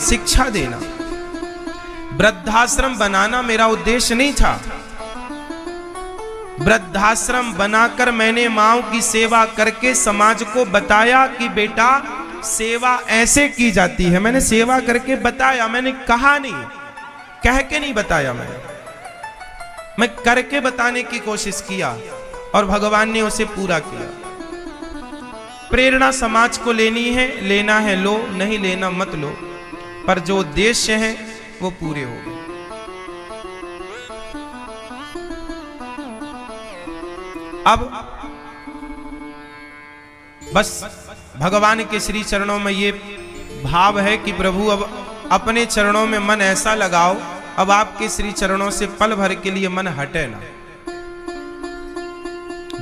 शिक्षा देना। वृद्धाश्रम बनाना मेरा उद्देश्य नहीं था। वृद्धाश्रम बनाकर मैंने माओ की सेवा करके समाज को बताया कि बेटा सेवा ऐसे की जाती है। मैंने सेवा करके बताया, मैंने कहा नहीं, कह के नहीं बताया, मैं करके बताने की कोशिश किया और भगवान ने उसे पूरा किया। प्रेरणा समाज को लेनी है, लेना है लो, नहीं लेना मत लो, पर जो उद्देश्य है वो पूरे हो गए। अब बस भगवान के श्री चरणों में ये भाव है कि प्रभु अब अपने चरणों में मन ऐसा लगाओ, अब आपके श्री चरणों से पल भर के लिए मन हटे ना,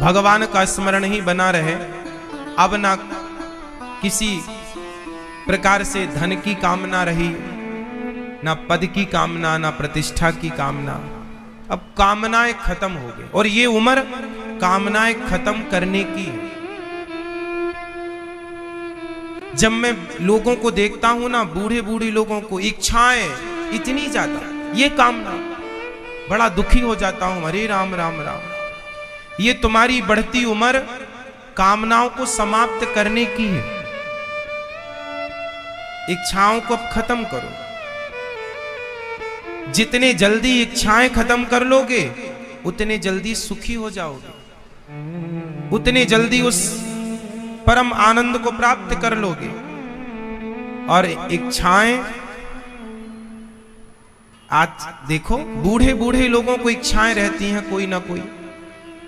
भगवान का स्मरण ही बना रहे। अब ना किसी प्रकार से धन की कामना रही, ना पद की कामना, ना प्रतिष्ठा की कामना। अब कामनाएं खत्म हो गई और ये उम्र कामनाएं खत्म करने की है। जब मैं लोगों को देखता हूं ना, बूढ़े बूढ़े लोगों को इच्छाएं इतनी ज्यादा, ये कामना, बड़ा दुखी हो जाता हूं। हरे राम राम राम। ये तुम्हारी बढ़ती उम्र कामनाओं को समाप्त करने की है। इच्छाओं को खत्म करो। जितने जल्दी इच्छाएं खत्म कर लोगे उतने जल्दी सुखी हो जाओगे, उतने जल्दी उस परम आनंद को प्राप्त कर लोगे। और इच्छाएं, आज देखो बूढ़े बूढ़े लोगों को इच्छाएं रहती हैं कोई ना कोई,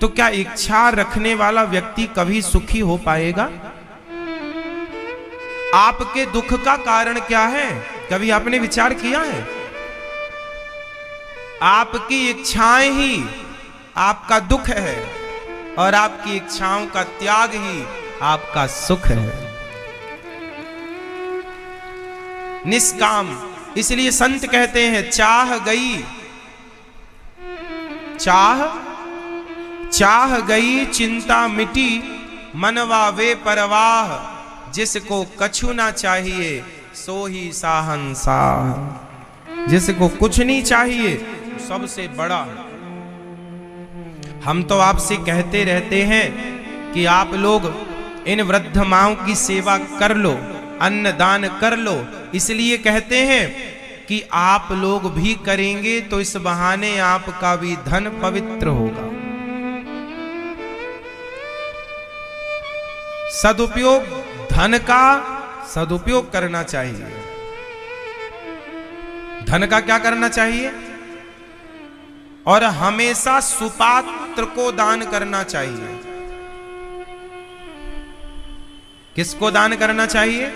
तो क्या इच्छा रखने वाला व्यक्ति कभी सुखी हो पाएगा? आपके दुख का कारण क्या है? कभी आपने विचार किया है? आपकी इच्छाएं ही आपका दुख है और आपकी इच्छाओं का त्याग ही आपका सुख है। निष्काम, इसलिए संत कहते हैं चाह गई, चाह गई चिंता मिटी, मनवा वे परवाह, जिसको कछु ना चाहिए सो ही साहंसाह। जिसको कुछ नहीं चाहिए सबसे बड़ा। हम तो आपसे कहते रहते हैं कि आप लोग इन वृद्ध माओं की सेवा कर लो, अन्न दान कर लो। इसलिए कहते हैं कि आप लोग भी करेंगे तो इस बहाने आपका भी धन पवित्र होगा। सदुपयोग, धन का सदुपयोग करना चाहिए। धन का क्या करना चाहिए? और हमेशा सुपात्र को दान करना चाहिए। किसको दान करना चाहिए?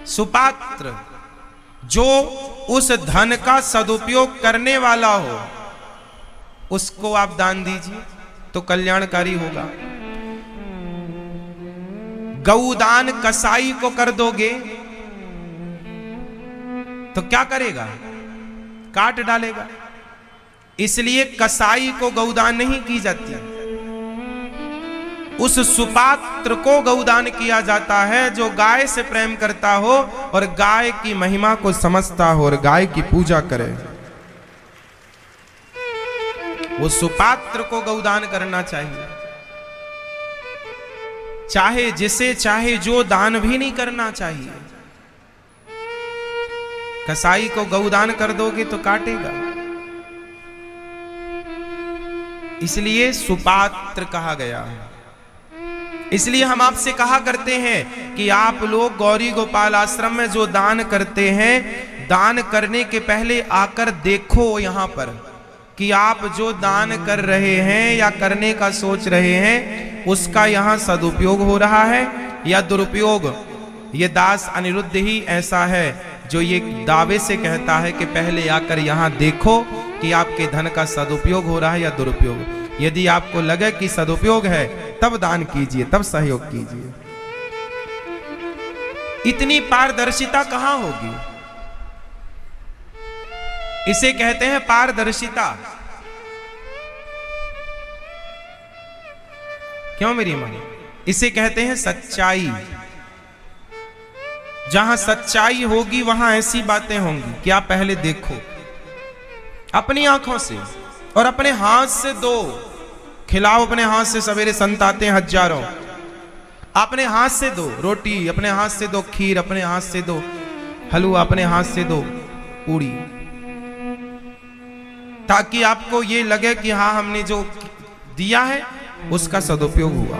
सुपात्र, जो उस धन का सदुपयोग करने वाला हो उसको आप दान दीजिए तो कल्याणकारी होगा। गौदान कसाई को कर दोगे तो क्या करेगा? काट डालेगा। इसलिए कसाई को गौदान नहीं की जाती, उस सुपात्र को गौदान किया जाता है जो गाय से प्रेम करता हो और गाय की महिमा को समझता हो और गाय की पूजा करे। वो सुपात्र को गौदान करना चाहिए। चाहे जिसे चाहे जो दान भी नहीं करना चाहिए। कसाई को गौदान कर दोगे तो काटेगा। इसलिए सुपात्र कहा गया है। इसलिए हम आपसे कहा करते हैं कि आप लोग गौरी गोपाल आश्रम में जो दान करते हैं, दान करने के पहले आकर देखो यहां पर कि आप जो दान कर रहे हैं या करने का सोच रहे हैं उसका यहां सदुपयोग हो रहा है या दुरुपयोग। ये दास अनिरुद्ध ही ऐसा है जो ये दावे से कहता है कि पहले आकर यहां देखो कि आपके धन का सदुपयोग हो रहा है या दुरुपयोग। यदि आपको लगे कि सदुपयोग है तब दान कीजिए, तब सहयोग कीजिए। इतनी पारदर्शिता कहां होगी? इसे कहते हैं पारदर्शिता। क्यों मेरी मां? इसे कहते हैं सच्चाई। जहां सच्चाई होगी वहां ऐसी बातें होंगी कि आप पहले देखो अपनी आंखों से और अपने हाथ से दो, खिलाओ अपने हाथ से। सवेरे संत आते हैं हजारों, अपने हाथ से दो रोटी, अपने हाथ से दो खीर, अपने हाथ से दो हलवा, अपने हाथ से दो पूड़ी, ताकि आपको ये लगे कि हाँ हमने जो दिया है उसका सदुपयोग हुआ।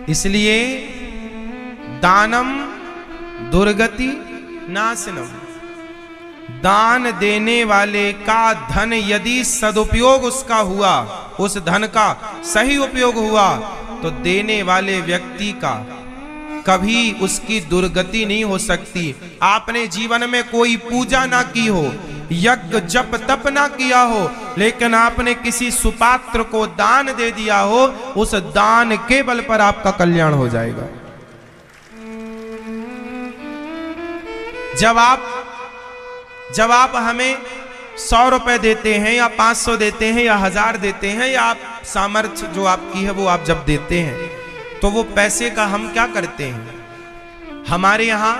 इसलिए दानम दुर्गति नाशनम, दान देने वाले का धन यदि सदुपयोग उसका हुआ, उस धन का सही उपयोग हुआ, तो देने वाले व्यक्ति का कभी उसकी दुर्गति नहीं हो सकती। आपने जीवन में कोई पूजा ना की हो, यज्ञ जप तप ना किया हो, लेकिन आपने किसी सुपात्र को दान दे दिया हो, उस दान के बल पर आपका कल्याण हो जाएगा। जब आप हमें 100 रुपए देते हैं या 500 देते हैं या 1000 देते हैं, या आप सामर्थ्य जो आपकी है वो आप जब देते हैं, तो वो पैसे का हम क्या करते हैं? हमारे यहाँ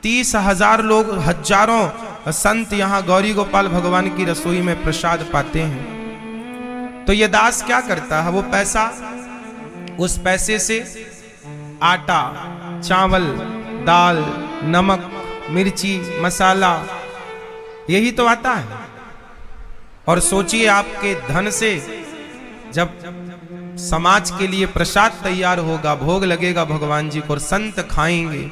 30,000 लोग, हजारों संत यहाँ गौरी गोपाल भगवान की रसोई में प्रसाद पाते हैं। तो ये दास क्या करता है? वो पैसा, उस पैसे से आटा, चावल, दाल, नमक, मिर्ची, मसाला, यही तो आता है। और सोचिए आपके धन से जब समाज के लिए प्रसाद तैयार होगा, भोग लगेगा भगवान जी को और संत खाएंगे,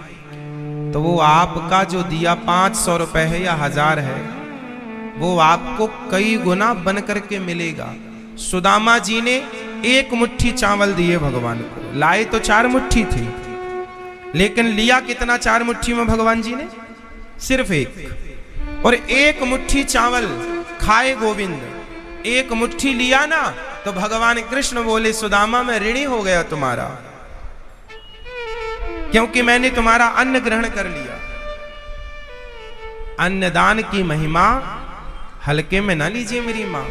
तो वो आपका जो दिया 500 रुपए है या 1000 है, वो आपको कई गुना बन करके मिलेगा। सुदामा जी ने 1 मुट्ठी चावल दिए भगवान को, लाए तो 4 मुट्ठी थी, लेकिन लिया कितना 4 मुट्ठी में भगवान जी ने? सिर्फ 1। और 1 मुट्ठी चावल खाए गोविंद, 1 मुट्ठी लिया ना, तो भगवान कृष्ण बोले सुदामा मैं ऋणी हो गया तुम्हारा, क्योंकि मैंने तुम्हारा अन्न ग्रहण कर लिया। अन्नदान की महिमा हल्के में ना लीजिए मेरी मां।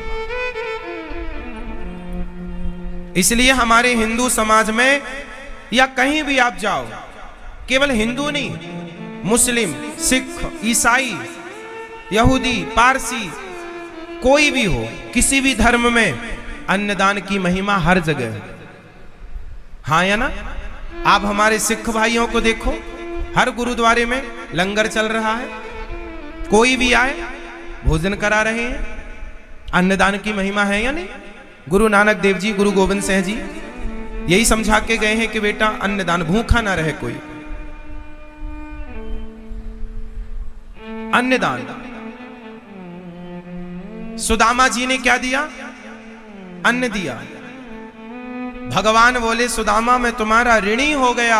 इसलिए हमारे हिंदू समाज में या कहीं भी आप जाओ, केवल हिंदू नहीं, मुस्लिम, सिख, ईसाई, यहूदी, पारसी, कोई भी हो, किसी भी धर्म में अन्नदान की महिमा हर जगह है। हाँ या ना? आप हमारे सिख भाइयों को देखो, हर गुरुद्वारे में लंगर चल रहा है, कोई भी आए भोजन करा रहे हैं। अन्नदान की महिमा है या नहीं? गुरु नानक देव जी, गुरु गोविंद सिंह जी यही समझा के गए हैं कि बेटा अन्नदान, भूखा ना रहे कोई। अन्नदान। सुदामा जी ने क्या दिया? अन्न दिया। भगवान बोले सुदामा मैं तुम्हारा ऋणी हो गया,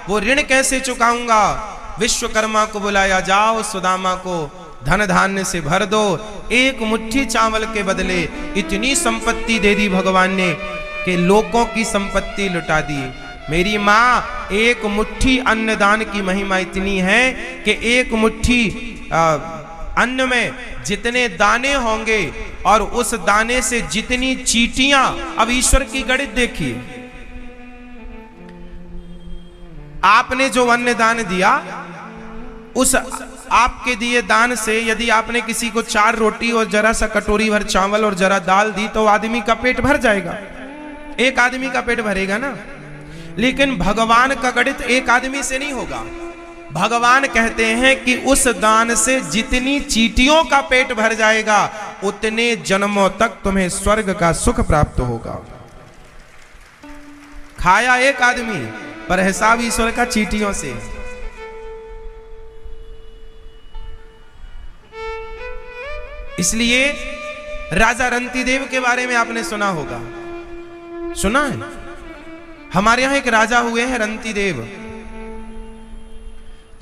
वो ऋण कैसे चुकाऊंगा? विश्वकर्मा को बुलाया, जाओ सुदामा को धन धान्य से भर दो। 1 मुट्ठी चावल के बदले इतनी संपत्ति दे दी भगवान ने कि लोगों की संपत्ति लुटा दी। मेरी मां, 1 मुट्ठी अन्नदान की महिमा इतनी है कि 1 मुट्ठी अन्न में जितने दाने होंगे और उस दाने से जितनी चींटियां, अब ईश्वर की गणित देखिए। आपने जो अन्न दान दिया, उस आपके दिए दान से यदि आपने किसी को 4 रोटी और जरा सा कटोरी भर चावल और जरा दाल दी, तो आदमी का पेट भर जाएगा, एक आदमी का पेट भरेगा ना। लेकिन भगवान का गणित एक आदमी से नहीं होगा। भगवान कहते हैं कि उस दान से जितनी चींटियों का पेट भर जाएगा, उतने जन्मों तक तुम्हें स्वर्ग का सुख प्राप्त होगा। खाया एक आदमी, पर हिसाब ईश्वर का चींटियों से। इसलिए राजा रंतिदेव के बारे में आपने सुना होगा, सुना है? हमारे यहां एक राजा हुए हैं रंतिदेव,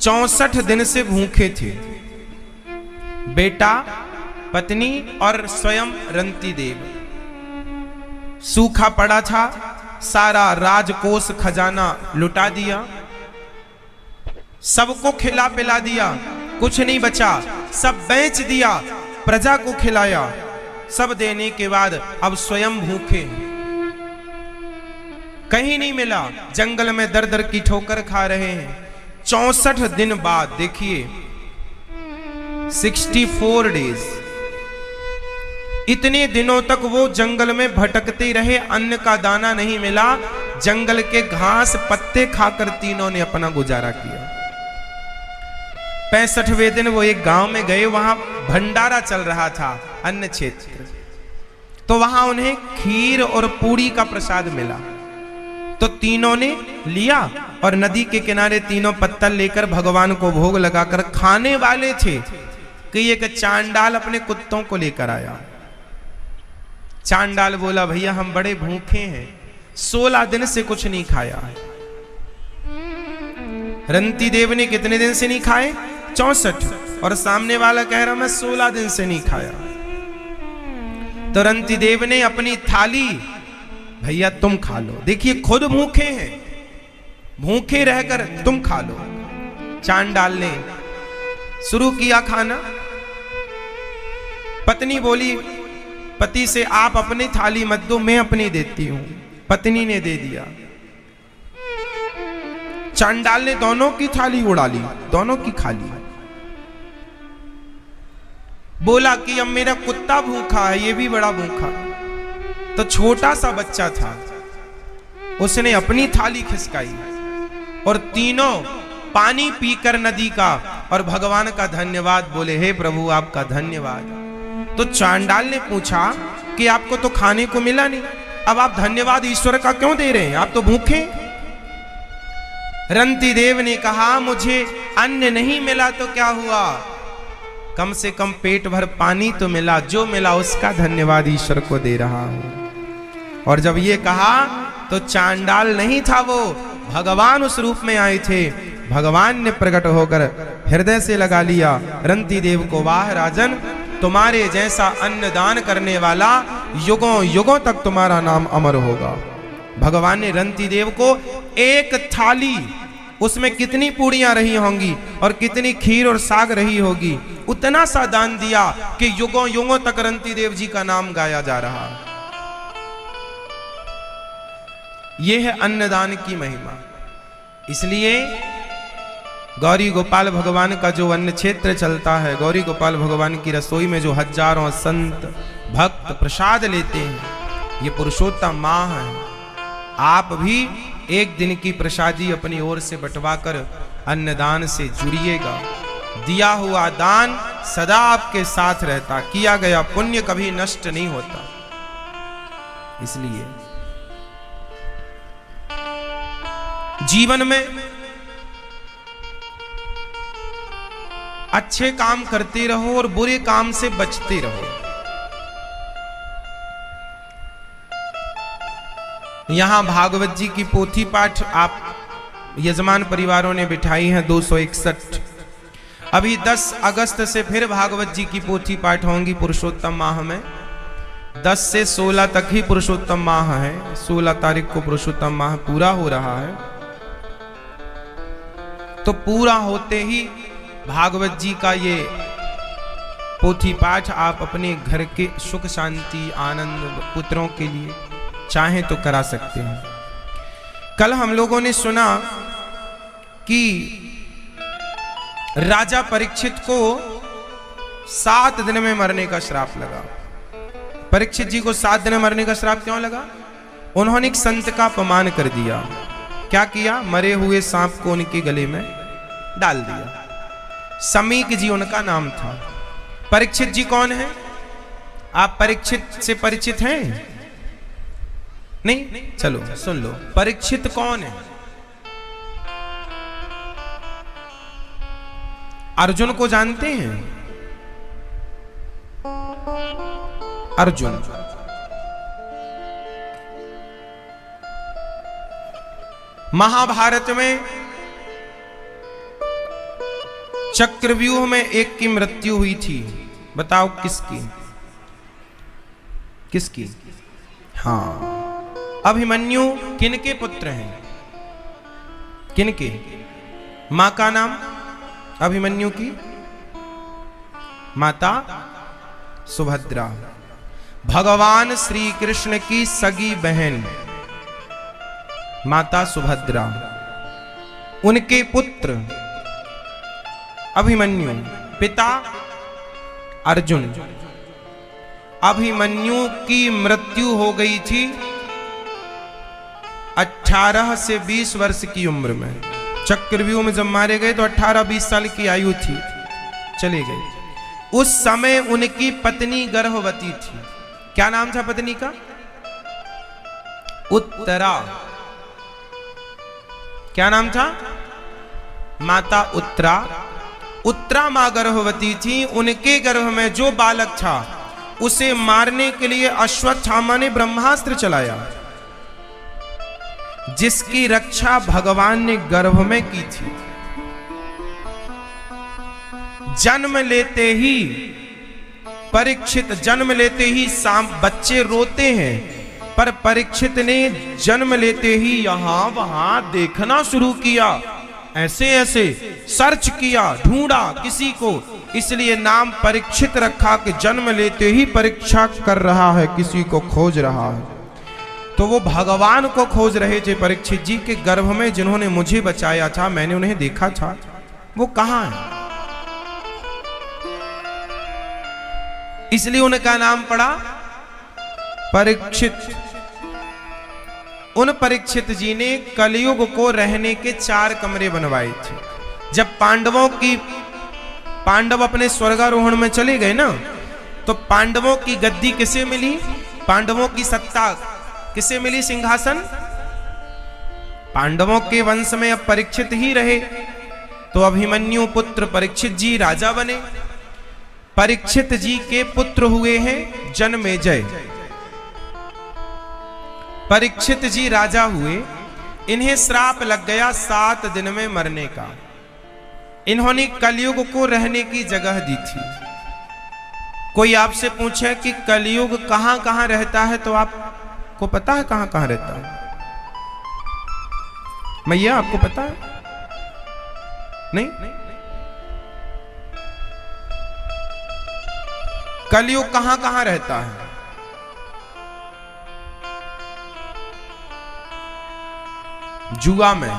64 दिन से भूखे थे, बेटा, पत्नी और स्वयं रंतिदेव। सूखा पड़ा था, सारा राजकोष खजाना लुटा दिया, सबको खिला पिला दिया, कुछ नहीं बचा, सब बेच दिया, प्रजा को खिलाया। सब देने के बाद अब स्वयं भूखे। कहीं नहीं मिला, जंगल में दर दर की ठोकर खा रहे हैं। 64 दिन बाद, देखिए 64 डेज, इतने दिनों तक वो जंगल में भटकते रहे, अन्न का दाना नहीं मिला, जंगल के घास पत्ते खाकर तीनों ने अपना गुजारा किया। 65वें दिन वो एक गांव में गए, वहां भंडारा चल रहा था, अन्न क्षेत्र। तो वहां उन्हें खीर और पूड़ी का प्रसाद मिला, तो तीनों ने लिया और नदी के किनारे तीनों पत्तल लेकर भगवान को भोग लगाकर खाने वाले थे कि एक चांडाल अपने कुत्तों को लेकर आया। चांडाल बोला, भैया हम बड़े भूखे हैं, 16 दिन से कुछ नहीं खाया है। रंती देव ने कितने दिन से नहीं खाए? 64। और सामने वाला कह रहा मैं 16 दिन से नहीं खाया। तो रंती देव ने अपनी थाली, भैया तुम खा लो, देखिए खुद भूखे हैं, भूखे रहकर तुम खा लो। चांडाल ने शुरू किया खाना। पत्नी बोली पति से, आप अपनी थाली मत दो, मैं अपनी देती हूं। पत्नी ने दे दिया। चांडाल ने दोनों की थाली उड़ा ली, दोनों की खा ली। बोला कि अब मेरा कुत्ता भूखा है, ये भी बड़ा भूखा। तो छोटा सा बच्चा था, उसने अपनी थाली खिसकाई और तीनों पानी पीकर नदी का और भगवान का धन्यवाद बोले, हे प्रभु आपका धन्यवाद। तो चांडाल ने पूछा कि आपको तो खाने को मिला नहीं, अब आप धन्यवाद ईश्वर का क्यों दे रहे हैं, आप तो भूखे। रंती देव ने कहा, मुझे अन्न नहीं मिला तो क्या हुआ, कम से कम पेट भर पानी तो मिला, जो मिला उसका धन्यवाद ईश्वर को दे रहा हूं। और जब ये कहा तो चांडाल नहीं था, वो भगवान उस रूप में आए थे। भगवान ने प्रकट होकर हृदय से लगा लिया रंती देव को, वाह राजन, तुम्हारे जैसा अन्नदान करने वाला युगों युगों तक तुम्हारा नाम अमर होगा। भगवान ने रंती देव को एक थाली, उसमें कितनी पूड़ियां रही होंगी और कितनी खीर और साग रही होगी, उतना सा दान दिया कि युगों युगों तक रंती देव जी का नाम गाया जा रहा। यह है अन्नदान की महिमा। इसलिए गौरी गोपाल भगवान का जो अन्न क्षेत्र चलता है, गौरी गोपाल भगवान की रसोई में जो हजारों संत भक्त प्रसाद लेते हैं, ये पुरुषोत्तम माह है। आप भी एक दिन की प्रसादी अपनी ओर से बंटवाकर अन्नदान से जुड़िएगा। दिया हुआ दान सदा आपके साथ रहता, किया गया पुण्य कभी नष्ट नहीं होता। इसलिए जीवन में अच्छे काम करते रहो और बुरे काम से बचते रहो। यहां भागवत जी की पोथी पाठ आप यजमान परिवारों ने बिठाई है 261। अभी 10 अगस्त से फिर भागवत जी की पोथी पाठ होंगी पुरुषोत्तम माह में। 10 से 16 तक ही पुरुषोत्तम माह है, 16 तारीख को पुरुषोत्तम माह पूरा हो रहा है। तो पूरा होते ही भागवत जी का ये पोथी पाठ आप अपने घर के सुख शांति आनंद पुत्रों के लिए चाहें तो करा सकते हैं। कल हम लोगों ने सुना कि राजा परीक्षित को 7 दिन में मरने का श्राप लगा। परीक्षित जी को 7 दिन में मरने का श्राप क्यों लगा? उन्होंने एक संत का अपमान कर दिया। क्या किया? मरे हुए सांप को उनके गले में डाल दिया। समीक जी उनका नाम था। परीक्षित जी कौन है? आप परीक्षित से परिचित हैं? नहीं? चलो सुन लो, परीक्षित कौन है? अर्जुन को जानते हैं? अर्जुन महाभारत में चक्रव्यूह में एक की मृत्यु हुई थी। बताओ किसकी? किसकी? हाँ, अभिमन्यु किनके पुत्र हैं? किनके? मां का नाम? अभिमन्यु की माता सुभद्रा, भगवान श्री कृष्ण की सगी बहन। माता सुभद्रा, उनके पुत्र अभिमन्यु, पिता अर्जुन। अभिमन्यु की मृत्यु हो गई थी 18 से 20 वर्ष की उम्र में। चक्रव्यूह में जब मारे गए तो 18-20 साल की आयु थी, चले गए। उस समय उनकी पत्नी गर्भवती थी। क्या नाम था पत्नी का? उत्तरा। क्या नाम था? माता उत्तरा। उत्तरा मां गर्भवती थी। उनके गर्भ में जो बालक था उसे मारने के लिए अश्वत्थामा ने ब्रह्मास्त्र चलाया, जिसकी रक्षा भगवान ने गर्भ में की थी। जन्म लेते ही परीक्षित, जन्म लेते ही बच्चे रोते हैं, पर परीक्षित ने जन्म लेते ही यहां वहां देखना शुरू किया, ऐसे ऐसे सर्च किया, ढूंढा किसी को, इसलिए नाम परीक्षित रखा कि जन्म लेते ही परीक्षा कर रहा है, किसी को खोज रहा है। तो वो भगवान को खोज रहे थे परीक्षित जी के गर्भ में, जिन्होंने मुझे बचाया था, मैंने उन्हें देखा था, वो कहां है। इसलिए उनका नाम पड़ा परीक्षित। उन परीक्षित जी ने कलयुग को रहने के 4 कमरे बनवाए थे। जब पांडव अपने स्वर्गारोहण में चले गए ना, तो पांडवों की गद्दी किसे मिली? पांडवों की सत्ता किसे मिली? सिंहासन पांडवों के वंश में अब परीक्षित ही रहे, तो अभिमन्यु पुत्र परीक्षित जी राजा बने। परीक्षित जी के पुत्र हुए हैं जन्मेजय। परीक्षित जी राजा हुए, इन्हें श्राप लग गया 7 दिन में मरने का। इन्होंने कलयुग को रहने की जगह दी थी। कोई आपसे पूछे कि कलयुग कहां कहां रहता है, तो आपको पता है कहां कहां रहता है? मैया आपको पता है? नहीं? कलयुग कहां कहां रहता है? जुआ में।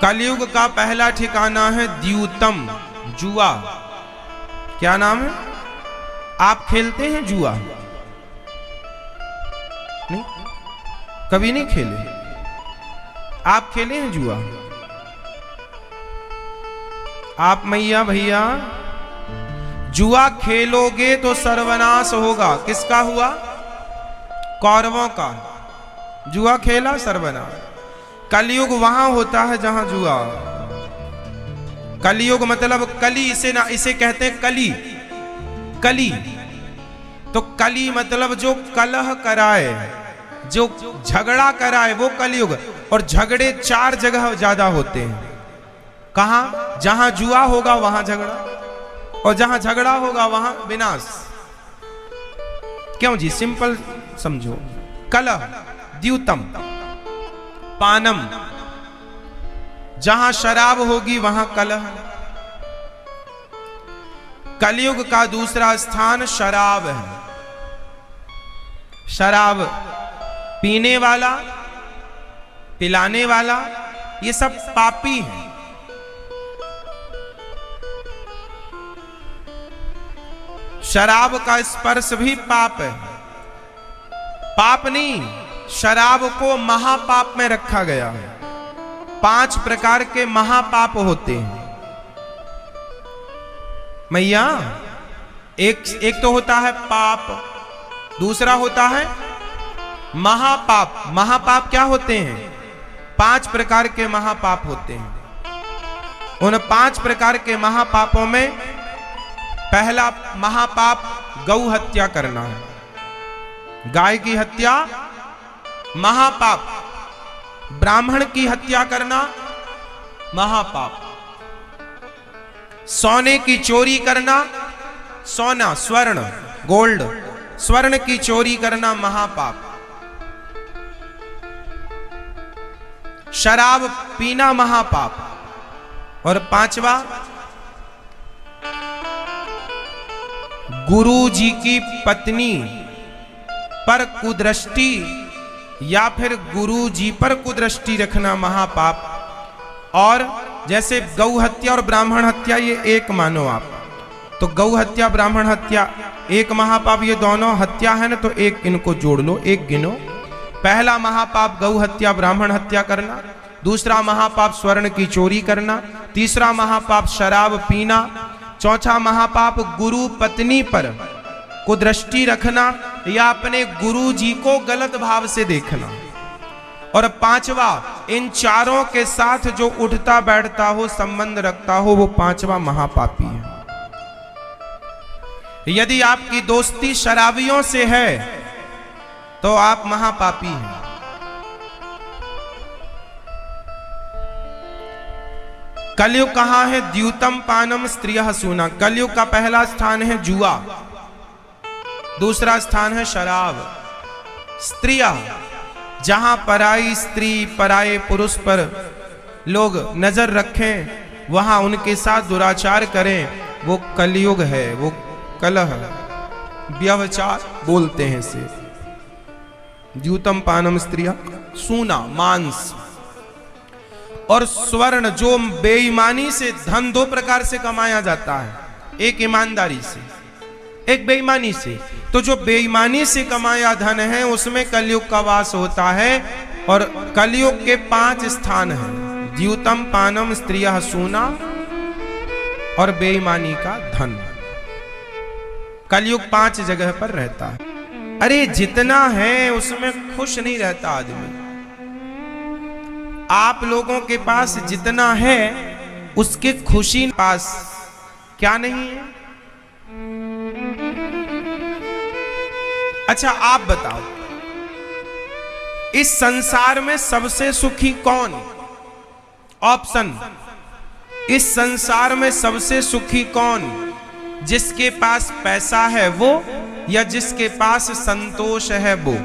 कलयुग का पहला ठिकाना है द्यूतम, जुआ। क्या नाम है? आप खेलते हैं जुआ? नहीं, कभी नहीं खेले? आप खेले हैं जुआ? आप मैया भैया जुआ खेलोगे तो सर्वनाश होगा। किसका हुआ? कौरवों का। जुआ खेला सर्वनाश। कलयुग वहां होता है जहां जुआ। कलयुग मतलब कली, इसे कहते हैं कली। कली तो कली मतलब जो कलह कराए, जो झगड़ा कराए, वो कलयुग। और झगड़े 4 जगह ज्यादा होते हैं। कहां? जहां जुआ होगा वहां झगड़ा, और जहां झगड़ा होगा वहां विनाश। क्यों जी? सिंपल समझो। कलह, द्यूतम, पानम, जहां शराब होगी वहां कलह। कलयुग का दूसरा स्थान शराब है। शराब पीने वाला, पिलाने वाला, ये सब पापी हैं। शराब का स्पर्श भी पाप है। पाप नहीं, शराब को महापाप में रखा गया है। 5 प्रकार के महापाप होते हैं मैया। एक तो होता है पाप, दूसरा होता है महापाप। महापाप क्या होते हैं? 5 प्रकार के महापाप होते हैं। उन 5 प्रकार के महापापों में पहला महापाप गौ हत्या करना है। गाय की हत्या महापाप। ब्राह्मण की हत्या करना महापाप। सोने की चोरी करना, सोना, स्वर्ण, गोल्ड, स्वर्ण की चोरी करना महापाप। शराब पीना महापाप। और 5वां, गुरु जी की पत्नी पर कुदृष्टि या फिर गुरु जी पर कुदृष्टि रखना महापाप, और जैसे गौ हत्या और ब्राह्मण हत्या ये एक मानो आप, तो गौ हत्या ब्राह्मण हत्या एक महापाप, ये दोनों हत्या है ना, तो एक इनको जोड़ लो, एक गिनो। पहला महापाप गौ हत्या ब्राह्मण हत्या करना, दूसरा महापाप स्वर्ण की चोरी करना, तीसरा महापाप शराब पीना, चौथा महापाप गुरु पत्नी पर कुदृष्टि रखना या अपने गुरु जी को गलत भाव से देखना, और पांचवा इन चारों के साथ जो उठता बैठता हो, संबंध रखता हो, वो पांचवा महापापी है। यदि आपकी दोस्ती शराबियों से है तो आप महापापी हैं। कलयुग कहां है? द्यूतम पानम स्त्रियः सूना। कलयुग का पहला स्थान है जुआ, दूसरा स्थान है शराब। स्त्रियां, जहां पराई स्त्री पराये पुरुष पर लोग नजर रखें, वहां उनके साथ दुराचार करें, वो कलयुग है, वो कलह व्यभिचार बोलते हैं इसे। द्यूतम पानम स्त्रिया सूना मांस, और स्वर्ण जो बेईमानी से धन दो प्रकार से कमाया जाता है, एक ईमानदारी से, एक बेईमानी से। तो जो बेईमानी से कमाया धन है उसमें कलयुग का वास होता है, और कलयुग के 5 स्थान हैं, द्यूतम पानम स्त्रियः सूना और बेईमानी का धन। कलयुग 5 जगह पर रहता है। अरे जितना है उसमें खुश नहीं रहता आदमी। आप लोगों के पास जितना है उसके खुशी पास क्या नहीं है? अच्छा आप बताओ, इस संसार में सबसे सुखी कौन? ऑप्शन, इस संसार में सबसे सुखी कौन? जिसके पास पैसा है वो, या जिसके पास संतोष है वो?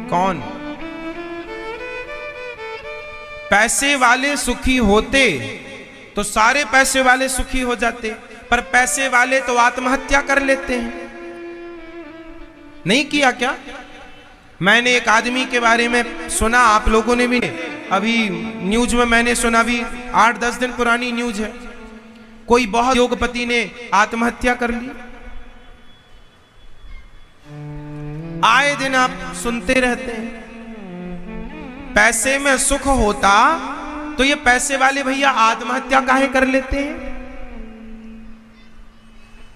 कौन? पैसे वाले सुखी होते तो सारे पैसे वाले सुखी हो जाते, पर पैसे वाले तो आत्महत्या कर लेते हैं। नहीं किया क्या? मैंने एक आदमी के बारे में सुना, आप लोगों ने भी, अभी न्यूज में मैंने सुना, अभी 8-10 दिन पुरानी न्यूज है, कोई बहुत योगपति ने आत्महत्या कर ली। आए दिन आप सुनते रहते हैं। पैसे में सुख होता तो ये पैसे वाले भैया आत्महत्या काहे कर लेते हैं?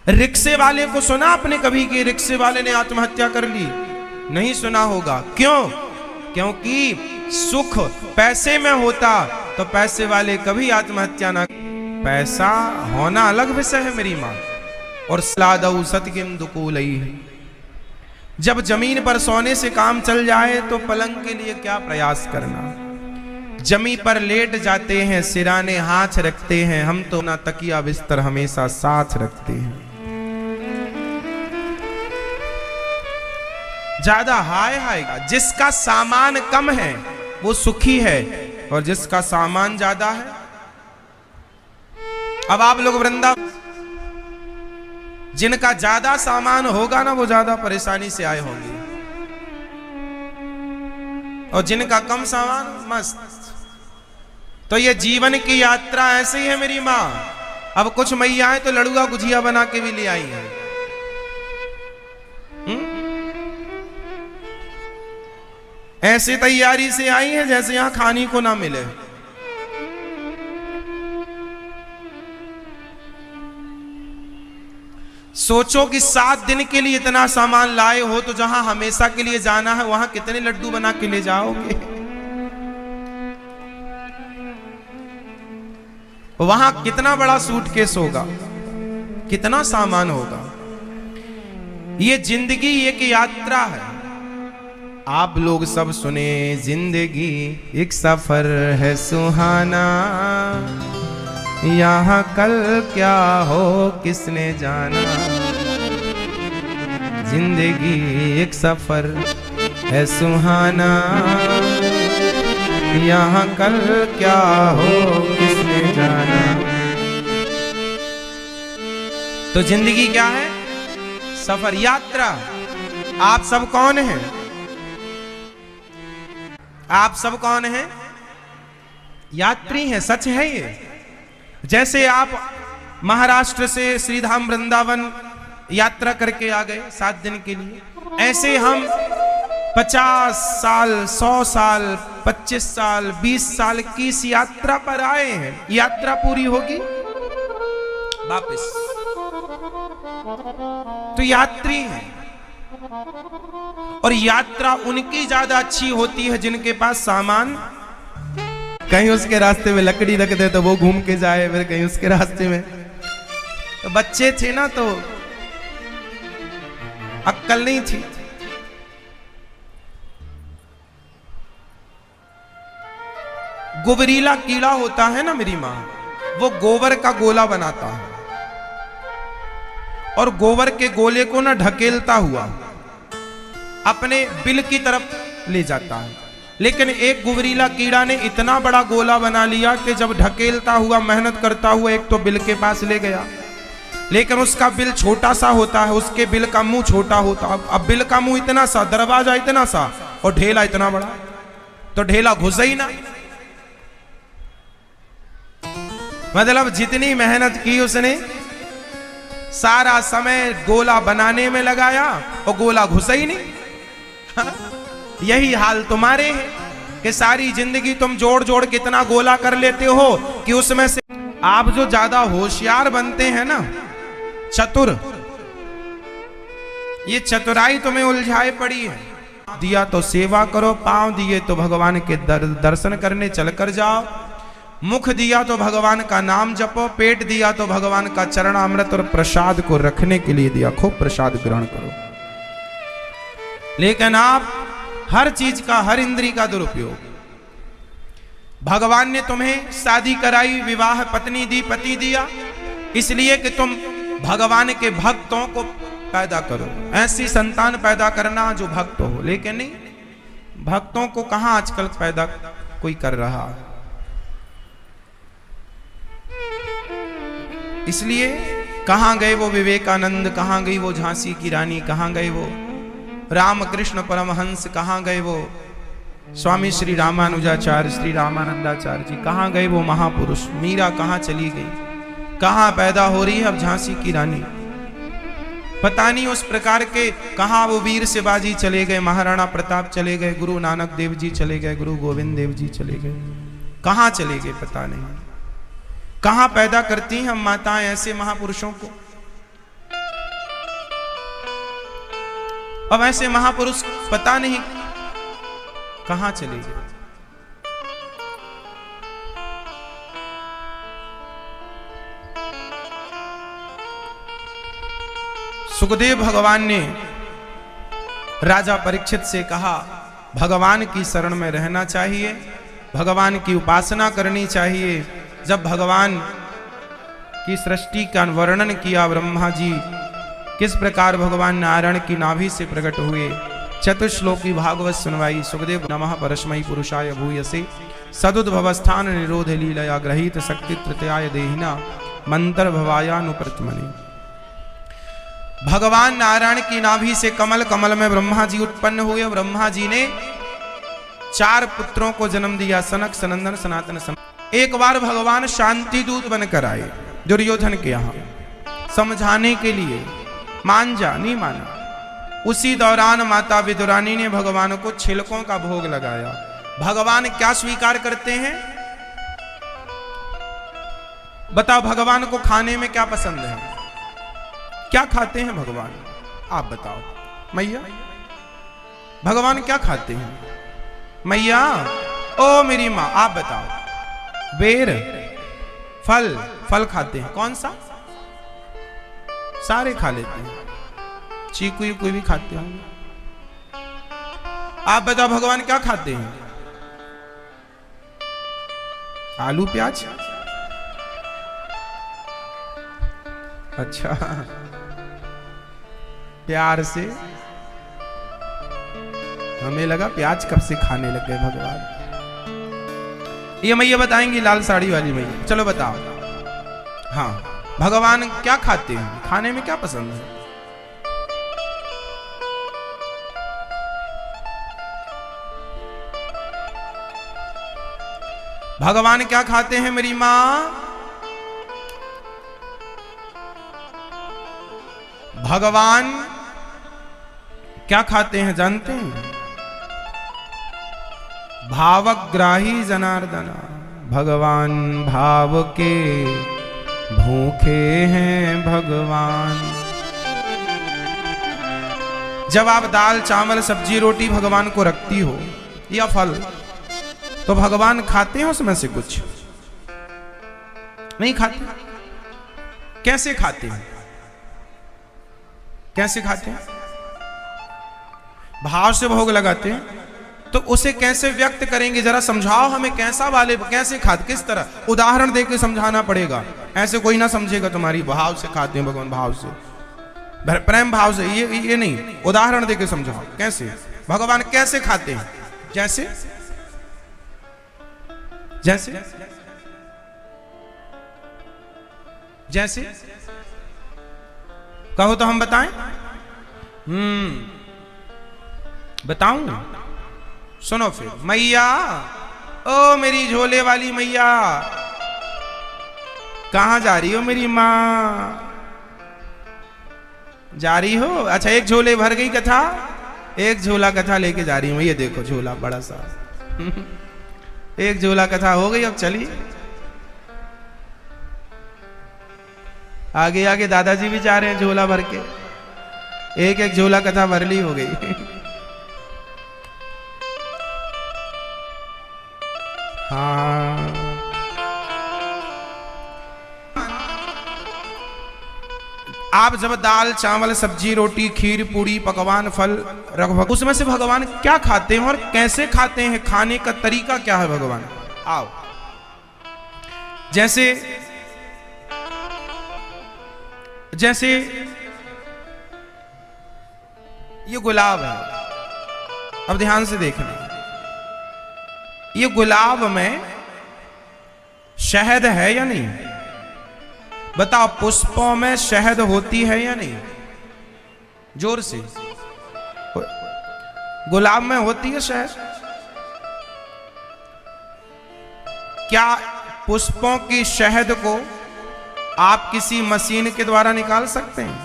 रिक्शे वाले को सुना आपने कभी कि रिक्शे वाले ने आत्महत्या कर ली? नहीं सुना होगा। क्यों? क्योंकि सुख पैसे में होता तो पैसे वाले कभी आत्महत्या ना। पैसा होना अलग विषय है मेरी मां, और स्लादौ सतकिम दुकूलई। जब जमीन पर सोने से काम चल जाए तो पलंग के लिए क्या प्रयास करना। जमी पर लेट जाते हैं, सिराने हाथ रखते हैं, हम तो ना तकिया बिस्तर हमेशा साथ रखते हैं। ज्यादा हाय हाय का, जिसका सामान कम है वो सुखी है, और जिसका सामान ज्यादा है। अब आप लोग वृंदावन, जिनका ज्यादा सामान होगा ना वो ज्यादा परेशानी से आए होंगे, और जिनका कम सामान मस्त। तो ये जीवन की यात्रा ऐसे ही है मेरी माँ। अब कुछ मैयाएं तो लड़ुआ गुजिया बना के भी ले आई हैं। ऐसे तैयारी से आई है जैसे यहां खाने को ना मिले। सोचो कि 7 दिन के लिए इतना सामान लाए हो तो जहां हमेशा के लिए जाना है वहां कितने लड्डू बना के ले जाओगे? वहां कितना बड़ा सूटकेस होगा, कितना सामान होगा। ये जिंदगी एक यात्रा है। आप लोग सब सुने, जिंदगी एक सफर है सुहाना, यहाँ कल क्या हो किसने जाना। जिंदगी एक सफर है सुहाना, यहाँ कल क्या हो किसने जाना। तो जिंदगी क्या है? सफर, यात्रा। आप सब कौन हैं? आप सब कौन हैं? यात्री हैं, सच है ये। जैसे आप महाराष्ट्र से श्रीधाम वृंदावन यात्रा करके आ गए 7 दिन के लिए, ऐसे हम 50 साल, 100 साल, 25 साल, 20 साल की इस यात्रा पर आए हैं। यात्रा पूरी होगी वापस, तो यात्री हैं। और यात्रा उनकी ज्यादा अच्छी होती है जिनके पास सामान, कहीं उसके रास्ते में लकड़ी रख दे तो वो घूम के जाए, फिर कहीं उसके रास्ते में। तो बच्चे थे ना तो अक्कल नहीं थी। गुबरीला कीड़ा होता है ना मेरी मां, वो गोबर का गोला बनाता है और गोबर के गोले को ना ढकेलता हुआ अपने बिल की तरफ ले जाता है। लेकिन एक गुबरीला कीड़ा ने इतना बड़ा गोला बना लिया कि जब ढकेलता हुआ, मेहनत करता हुआ एक तो बिल के पास ले गया, लेकिन उसका बिल छोटा सा होता है, उसके बिल का मुंह छोटा होता है। अब बिल का मुंह इतना सा, दरवाजा इतना सा और ढेला इतना बड़ा, तो ढेला घुसा ही ना। मतलब जितनी मेहनत की उसने, सारा समय गोला बनाने में लगाया और गोला घुसा ही नहीं। यही हाल तुम्हारे है कि सारी जिंदगी तुम जोड़ जोड़ कितना गोला कर लेते हो कि उसमें से आप जो ज्यादा होशियार बनते हैं ना, चतुर, ये चतुराई तुम्हें उलझाए पड़ी है। दिया तो सेवा करो, पांव दिए तो भगवान के दर्शन करने चलकर जाओ, मुख दिया तो भगवान का नाम जपो, पेट दिया तो भगवान का चरणामृत और प्रसाद को रखने के लिए दिया, खूब प्रसाद ग्रहण करो। लेकिन आप हर चीज का, हर इंद्री का दुरुपयोग। भगवान ने तुम्हें शादी कराई, विवाह पत्नी दी, पति दिया, इसलिए कि तुम भगवान के भक्तों को पैदा करो, ऐसी संतान पैदा करना जो भक्त हो। लेकिन नहीं, भक्तों को कहां आजकल पैदा कोई कर रहा है। इसलिए कहां गए वो विवेकानंद, कहां गई वो झांसी की रानी, कहां गए वो रामकृष्ण परमहंस, कहां गए वो स्वामी श्री रामानुजाचार्य, श्री रामानंदाचार्य जी, कहां गए वो महापुरुष। मीरा कहां चली गई, कहां पैदा हो रही है अब झांसी की रानी। पता नहीं उस प्रकार के कहां वो वीर शिवाजी चले गए, महाराणा प्रताप चले गए, गुरु नानक देव जी चले गए, गुरु गोविंद देव जी चले गए, कहां चले गए पता नहीं। कहां पैदा करती हैं हम माताएं ऐसे महापुरुषों को। अब ऐसे महापुरुष पता नहीं कहां चले गए। सुखदेव भगवान ने राजा परीक्षित से कहा, भगवान की शरण में रहना चाहिए, भगवान की उपासना करनी चाहिए। जब भगवान की सृष्टि का वर्णन किया ब्रह्मा जी, किस प्रकार भगवान नारायण की नाभि से प्रकट हुए, चतुश्लोकी भागवत सुनवाई। सुखदेव नमः परस्मै पुरुषाय भूयसे सदुद्भवस्थान निरोध लीलया ग्रहीत शक्ति तृतीयाय देहिना मंत्र भवायानुप्रतमने। भगवान नारायण की नाभि से कमल, कमल में ब्रह्मा जी उत्पन्न हुए। ब्रह्मा जी ने 4 पुत्रों को जन्म दिया, सनक, सनंदन, सनातन, एक बार भगवान शांति दूत बनकर आए दुर्योधन के यहां समझाने के लिए, मान जा, नहीं माना। उसी दौरान माता विदुरानी ने भगवान को छिलकों का भोग लगाया। भगवान क्या स्वीकार करते हैं बताओ, भगवान को खाने में क्या पसंद है, क्या खाते हैं भगवान, आप बताओ मैया, भगवान क्या खाते हैं मैया, ओ मेरी मां आप बताओ। बेर, फल, फल खाते हैं, कौन सा, सारे खा लेते हैं, चीकू कोई भी खाते होंगे। आप बताओ भगवान क्या खाते हैं, आलू प्याज, अच्छा प्यार से, हमें लगा प्याज कब से खाने लग गए भगवान। ये मैया बताएंगी, लाल साड़ी वाली मैया, चलो बताओ। हाँ, भगवान क्या खाते हैं, खाने में क्या पसंद है, भगवान क्या खाते हैं मेरी मां? भगवान क्या खाते हैं जानते हैं? भावग्राही जनार्दना, भगवान भाव के भूखे हैं भगवान। जब आप दाल चावल सब्जी रोटी भगवान को रखती हो या फल, तो भगवान खाते हैं उसमें से कुछ? नहीं खाते। कैसे खाते हैं? कैसे खाते हैं? भाव से भोग लगाते हैं। तो उसे कैसे व्यक्त करेंगे? जरा समझाओ हमें, कैसा वाले कैसे खाते, किस तरह? उदाहरण देकर समझाना पड़ेगा, ऐसे कोई ना समझेगा तुम्हारी। भाव से खाते हैं भगवान, भाव से, प्रेम भाव से, ये नहीं, उदाहरण देकर समझाओ कैसे भगवान कैसे खाते हैं। जैसे जैसे जैसे कहो तो हम बताएं। बताऊं? सुनो फिर। मैया, ओ मेरी झोले वाली मैया, कहां जा रही हो मेरी मां? जा रही हो? अच्छा, एक झोले भर गई कथा, एक झोला कथा लेके जा रही हूं। ये देखो झोला बड़ा सा एक झोला कथा हो गई, अब चली। आगे आगे दादाजी भी जा रहे हैं झोला भर के, एक एक झोला कथा भर ली हो गई हाँ। आप जब दाल चावल सब्जी रोटी खीर पूड़ी पकवान फल रख, उसमें से भगवान क्या खाते हैं और कैसे खाते हैं? खाने का तरीका क्या है भगवान? आओ। जैसे जैसे ये गुलाब है, अब ध्यान से देखना। ये गुलाब में शहद है या नहीं? बताओ, पुष्पों में शहद होती है या नहीं? जोर से। गुलाब में होती है शहद? क्या पुष्पों की शहद को आप किसी मशीन के द्वारा निकाल सकते हैं?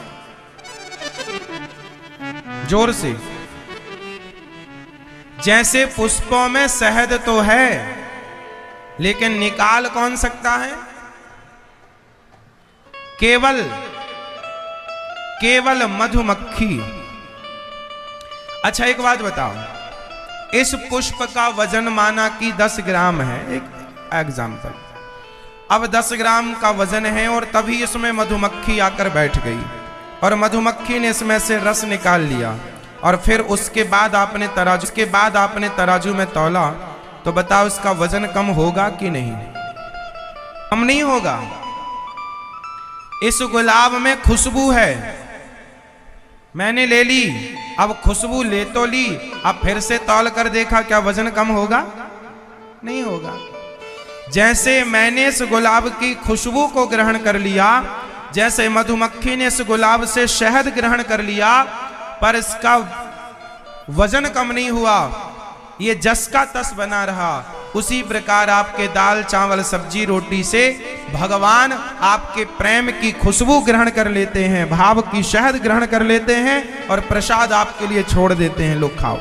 जोर से। जैसे पुष्पों में शहद तो है, लेकिन निकाल कौन सकता है? केवल मधुमक्खी। अच्छा एक बात बताओ, इस पुष्प का वजन माना कि 10 ग्राम है, एक एग्जाम्पल। अब 10 ग्राम का वजन है और तभी इसमें मधुमक्खी आकर बैठ गई और मधुमक्खी ने इसमें से रस निकाल लिया और फिर उसके बाद आपने तराजू में तौला, तो बताओ इसका वजन कम होगा कि नहीं? कम नहीं होगा। इस गुलाब में खुशबू है, मैंने ले ली, अब खुशबू ले तो ली, अब फिर से तौल कर देखा, क्या वजन कम होगा? नहीं होगा। जैसे मैंने इस गुलाब की खुशबू को ग्रहण कर लिया, जैसे मधुमक्खी ने इस गुलाब से शहद ग्रहण कर लिया, पर इसका वजन कम नहीं हुआ, ये जस का तस बना रहा। उसी प्रकार आपके दाल चावल सब्जी रोटी से भगवान आपके प्रेम की खुशबू ग्रहण कर लेते हैं, भाव की शहद ग्रहण कर लेते हैं और प्रसाद आपके लिए छोड़ देते हैं, लो खाओ।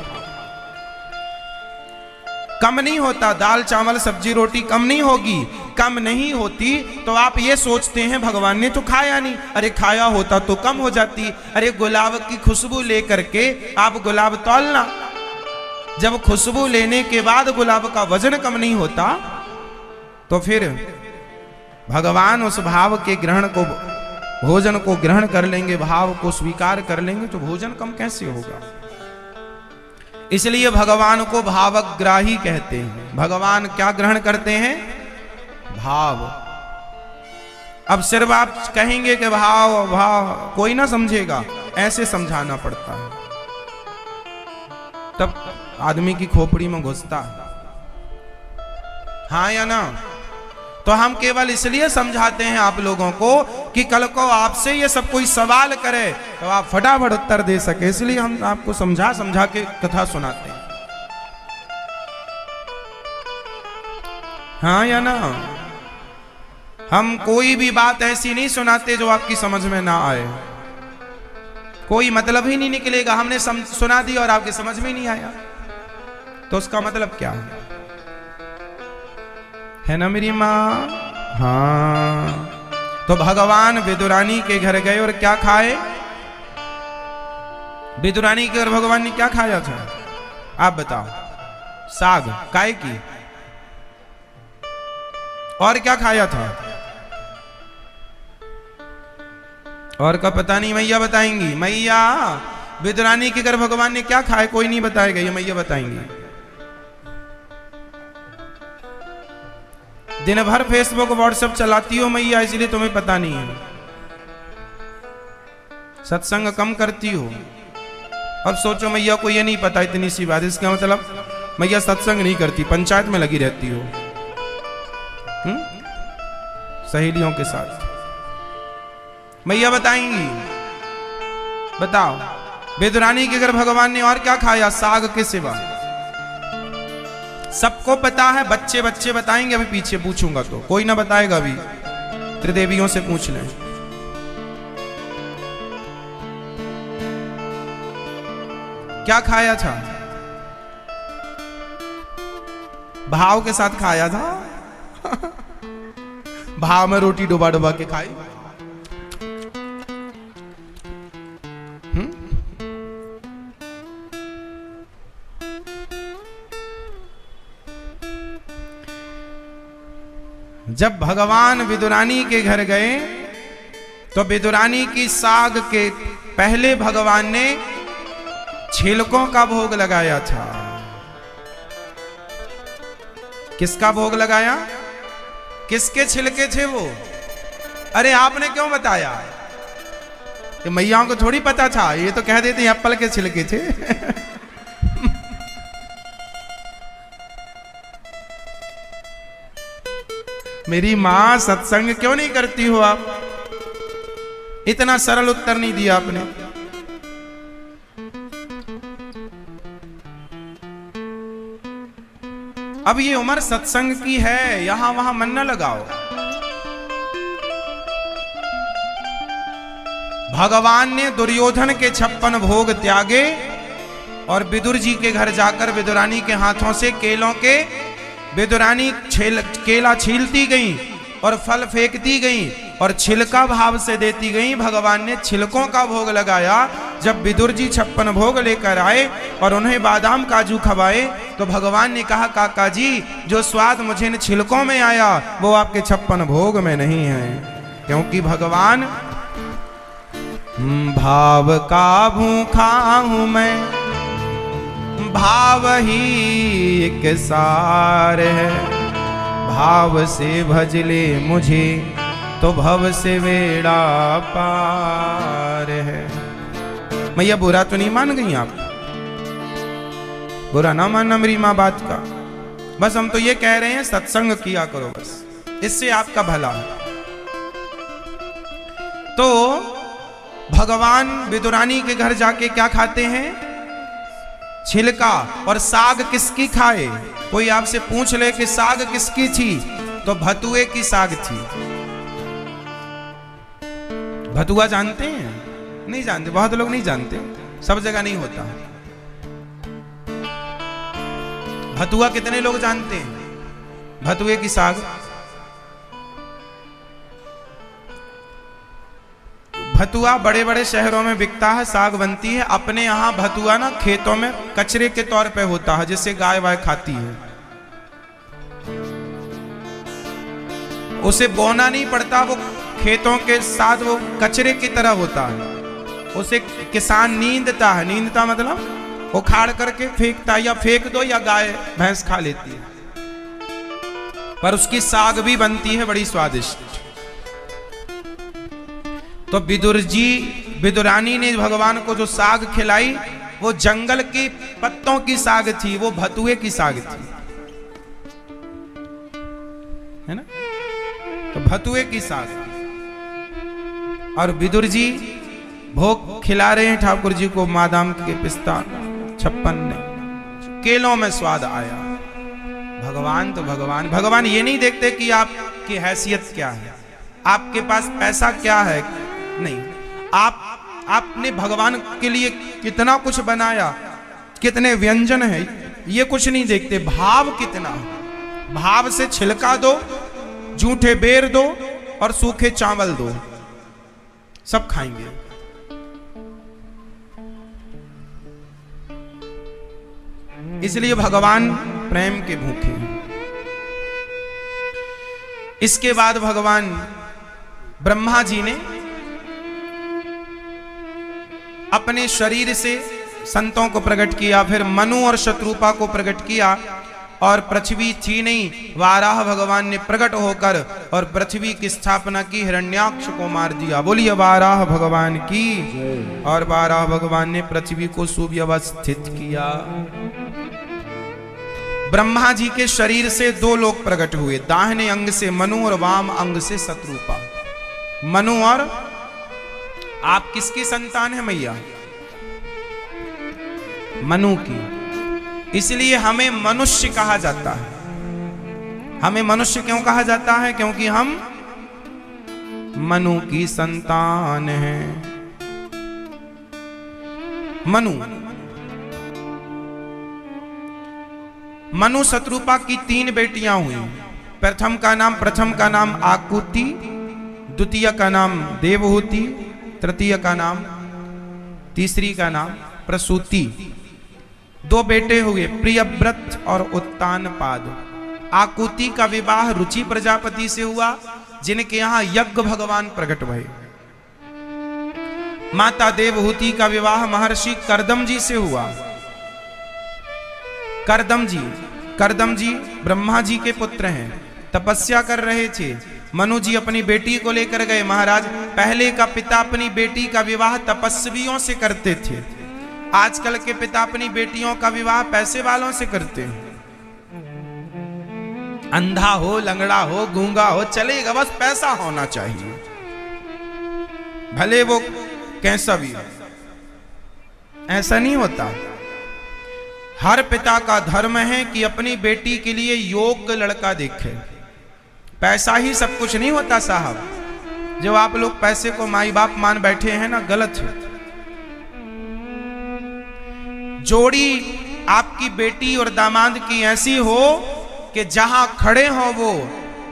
कम नहीं होता, दाल चावल सब्जी रोटी कम नहीं होगी। कम नहीं होती तो आप ये सोचते हैं भगवान ने तो खाया नहीं, अरे खाया होता तो कम हो जाती। अरे गुलाब की खुशबू लेकर के आप गुलाब तौलना, जब खुशबू लेने के बाद गुलाब का वजन कम नहीं होता, तो फिर भगवान उस भाव के ग्रहण को, भोजन को ग्रहण कर लेंगे, भाव को स्वीकार कर लेंगे, तो भोजन कम कैसे होगा? इसलिए भगवान को भावग्राही कहते हैं। भगवान क्या ग्रहण करते हैं? भाव। अब सिर्फ आप कहेंगे कि भाव भाव, कोई ना समझेगा, ऐसे समझाना पड़ता है, तब आदमी की खोपड़ी में घुसता है। हाँ या ना? तो हम केवल इसलिए समझाते हैं आप लोगों को कि कल को आपसे ये सब कोई सवाल करे तो आप फटाफट उत्तर दे सके, इसलिए हम आपको समझा समझा के कथा सुनाते हैं। हाँ या ना? हम कोई भी बात ऐसी नहीं सुनाते जो आपकी समझ में ना आए, कोई मतलब ही नहीं निकलेगा। हमने सुना दी और आपके समझ में नहीं आया तो उसका मतलब क्या है ना मेरी माँ? हाँ। तो भगवान विदुरानी के घर गए और क्या खाए? विदुरानी के घर भगवान ने क्या खाया था आप बताओ? साग, काय की, और क्या खाया था? और का पता नहीं, मैया बताएंगी। मैया, विदुरानी के घर भगवान ने क्या खाया? कोई नहीं बताएगा, ये मैया बताएंगी। दिन भर फेसबुक व्हाट्सएप चलाती हो मैया, इसलिए तुम्हें पता नहीं है। सत्संग कम करती हो। अब सोचो मैया को ये नहीं पता, इतनी सी बात, इसका मतलब मैया सत्संग नहीं करती, पंचायत में लगी रहती हो सहेलियों के साथ। मैया बताएंगी, बताओ विदुरानी के घर भगवान ने और क्या खाया साग के सिवा? सबको पता है, बच्चे बच्चे बताएंगे। अभी पीछे पूछूंगा तो कोई ना बताएगा, अभी त्रिदेवियों से पूछ लें। क्या खाया था? भाव के साथ खाया था भाव में रोटी डुबा डुबा के खाई। जब भगवान विदुरानी के घर गए तो विदुरानी की साग के पहले भगवान ने छिलकों का भोग लगाया था। किसका भोग लगाया? किसके छिलके थे वो? अरे आपने क्यों बताया? कि मैयाओं को थोड़ी पता था, ये तो कह देते एप्पल के छिलके थे मेरी मां, सत्संग क्यों नहीं करती हो आप? इतना सरल उत्तर नहीं दिया आपने। अब ये उम्र सत्संग की है, यहां वहां मन न लगाओ। भगवान ने दुर्योधन के 56 भोग त्यागे और विदुर जी के घर जाकर विदुरानी के हाथों से केलों के, विदुरानी केला छीलती गई और फल फेंकती गई और छिलका भाव से देती गई। भगवान ने छिलकों का भोग लगाया। जब विदुर जी 56 भोग लेकर आए और उन्हें बादाम काजू खवाए तो भगवान ने कहा, काका जी जो स्वाद मुझे इन छिलकों में आया वो आपके 56 भोग में नहीं है, क्योंकि भगवान भाव का भूखा हूं मैं, भाव ही एक सार है, भाव से भजले मुझे तो भव से बेड़ा पार है। मैया बुरा तो नहीं मान गई आप? बुरा ना मानना मेरी माँ बात का। बस हम तो ये कह रहे हैं सत्संग किया करो, बस इससे आपका भला है। तो भगवान विदुरानी के घर जाके क्या खाते हैं? छिलका। और साग किसकी खाए? कोई आपसे पूछ ले कि साग किसकी थी तो भतुए की साग थी। भतुआ जानते हैं? नहीं जानते, बहुत लोग नहीं जानते, सब जगह नहीं होता। भतुआ कितने लोग जानते हैं? भतुए की साग, भतुआ बड़े बड़े शहरों में बिकता है, साग बनती है। अपने यहाँ भतुआ ना खेतों में कचरे के तौर पे होता है, जिससे गाय वाय खाती है। उसे बोना नहीं पड़ता, वो खेतों के साथ वो कचरे की तरह होता है। उसे किसान नींदता है, नींदता मतलब उखाड़ करके फेंकता है, या फेंक दो या गाय भैंस खा लेती है। पर उसकी साग भी बनती है बड़ी स्वादिष्ट। तो विदुरानी ने भगवान को जो साग खिलाई वो जंगल के पत्तों की साग थी, वो भतुए की साग थी, है ना? तो भतुए की साग। और विदुर जी भोग खिला रहे हैं ठाकुर जी को, बादाम के पिस्ता 56 ने, केलों में स्वाद आया। भगवान भगवान तो भगवान, भगवान ये नहीं देखते कि आपकी हैसियत क्या है, आपके पास पैसा क्या है, नहीं, आपने भगवान के लिए कितना कुछ बनाया, कितने व्यंजन है, ये कुछ नहीं देखते, भाव कितना, भाव से छिलका दो, जूठे बेर दो और सूखे चावल दो, सब खाएंगे। इसलिए भगवान प्रेम के भूखे हैं। इसके बाद भगवान ब्रह्मा जी ने अपने शरीर से संतों को प्रकट किया, फिर मनु और शत्रुपा को प्रकट किया, और पृथ्वी थी नहीं, वाराह भगवान ने प्रकट होकर और पृथ्वी की स्थापना की, हिरण्याक्ष को मार दिया। बोलिए वाराह भगवान की। और वाराह भगवान ने पृथ्वी को सुव्यवस्थित किया। ब्रह्मा जी के शरीर से दो लोग प्रकट हुए, दाहिने अंग से मनु और वाम अंग से शत्रुपा। मनु और आप किसकी संतान है मैया? मनु की। इसलिए हमें मनुष्य कहा जाता है। हमें मनुष्य क्यों कहा जाता है? क्योंकि हम मनु की संतान हैं। मनु शत्रुपा की 3 बेटियां हुई। प्रथम का नाम आकुति, द्वितीय का नाम देवहूति, तृतीय का नाम, तीसरी का नाम प्रसूति। 2 बेटे हुए, प्रियव्रत और उत्तानपाद। आकुति का विवाह रुचि प्रजापति से हुआ, जिनके यहां यज्ञ भगवान प्रकट भये। माता देवहूति का विवाह महर्षि कर्दम जी से हुआ। कर्दम जी ब्रह्मा जी के पुत्र हैं, तपस्या कर रहे थे। मनु जी अपनी बेटी को लेकर गए। महाराज, पहले का पिता अपनी बेटी का विवाह तपस्वियों से करते थे, आजकल के पिता अपनी बेटियों का विवाह पैसे वालों से करते हैं। अंधा हो, लंगड़ा हो, गूंगा हो, चलेगा, बस पैसा होना चाहिए, भले वो कैसा भी हो। ऐसा नहीं होता। हर पिता का धर्म है कि अपनी बेटी के लिए योग्य लड़का देखे। पैसा ही सब कुछ नहीं होता साहब। जो आप लोग पैसे को माई बाप मान बैठे हैं ना, गलत है। जोड़ी आपकी बेटी और दामाद की ऐसी हो कि जहां खड़े हो वो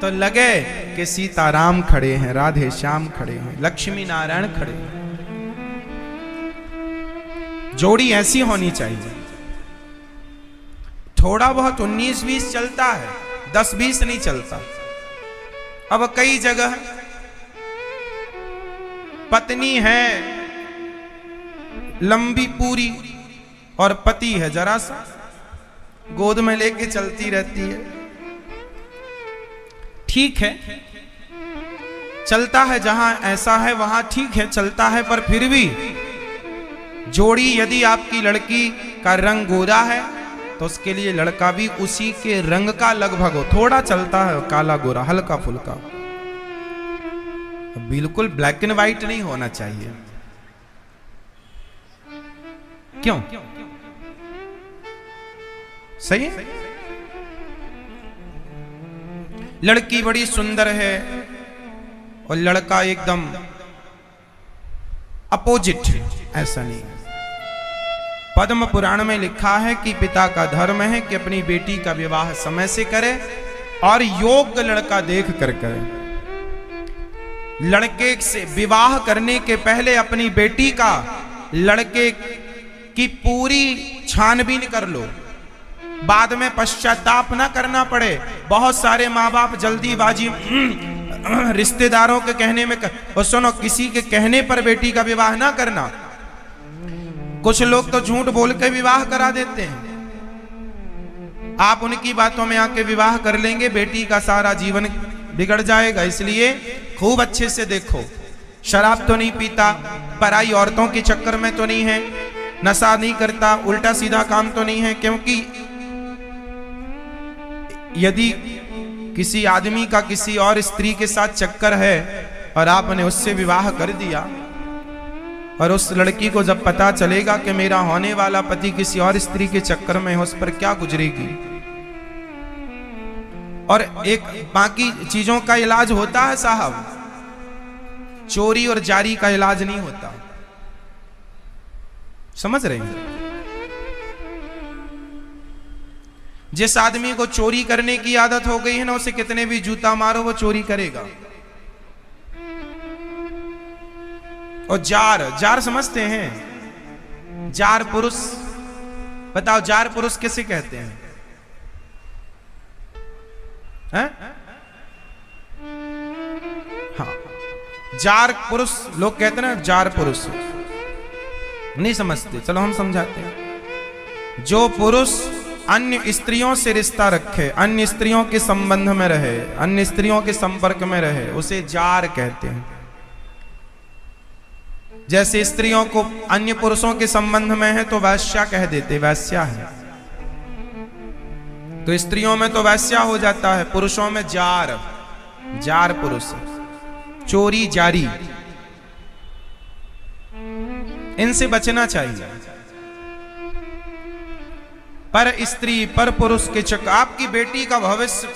तो लगे कि सीताराम खड़े हैं, राधे श्याम खड़े हैं, लक्ष्मी नारायण खड़े हैं। जोड़ी ऐसी होनी चाहिए। थोड़ा बहुत 19-20 चलता है, 10-20 नहीं चलता। अब कई जगह पत्नी है लंबी पूरी और पति है जरा सा, गोद में लेके चलती रहती है। ठीक है, चलता है, जहां ऐसा है वहां ठीक है, चलता है, पर फिर भी जोड़ी यदि आपकी लड़की का रंग गोरा है तो उसके लिए लड़का भी उसी के रंग का लगभग हो। थोड़ा चलता है काला गोरा, हल्का फुल्का, बिल्कुल ब्लैक एंड व्हाइट नहीं होना चाहिए। क्यों? सही है? लड़की बड़ी सुंदर है और लड़का एकदम अपोजिट, ऐसा नहीं। पद्म पुराण में लिखा है कि पिता का धर्म है कि अपनी बेटी का विवाह समय से करे और योग्य लड़का देख कर करे। लड़के से विवाह करने के पहले अपनी बेटी का, लड़के की पूरी छानबीन कर लो, बाद में पश्चाताप ना करना पड़े। बहुत सारे माँ बाप जल्दीबाजी रिश्तेदारों के कहने में और सुनो, किसी के कहने पर बेटी का विवाह ना करना। कुछ लोग तो झूठ बोल के विवाह करा देते हैं। आप उनकी बातों में आके विवाह कर लेंगे, बेटी का सारा जीवन बिगड़ जाएगा। इसलिए खूब अच्छे से देखो, शराब तो नहीं पीता, पराई औरतों के चक्कर में तो नहीं है, नशा नहीं करता, उल्टा सीधा काम तो नहीं है। क्योंकि यदि किसी आदमी का किसी और स्त्री के साथ चक्कर है और आपने उससे विवाह कर दिया और उस लड़की को जब पता चलेगा कि मेरा होने वाला पति किसी और स्त्री के चक्कर में है, उस पर क्या गुजरेगी? और एक बाकी चीजों का इलाज होता है साहब, चोरी और जारी का इलाज नहीं होता। समझ रहे हैं? जिस आदमी को चोरी करने की आदत हो गई है ना, उसे कितने भी जूता मारो वो चोरी करेगा। और जार समझते हैं? जार पुरुष, बताओ जार पुरुष किसे कहते हैं? हाँ, जार पुरुष लोग कहते हैं ना, जार पुरुष नहीं समझते, चलो हम समझाते हैं। जो पुरुष अन्य स्त्रियों से रिश्ता रखे, अन्य स्त्रियों के संबंध में रहे, अन्य स्त्रियों के संपर्क में रहे, उसे जार कहते हैं। जैसे स्त्रियों को अन्य पुरुषों के संबंध में है तो वैश्या कह देते, वैश्या है। तो स्त्रियों में तो वैश्या हो जाता है, पुरुषों में जार, जार पुरुष, चोरी जारी, इनसे बचना चाहिए। पर स्त्री पर पुरुष के चक्कर, आपकी बेटी का भविष्य,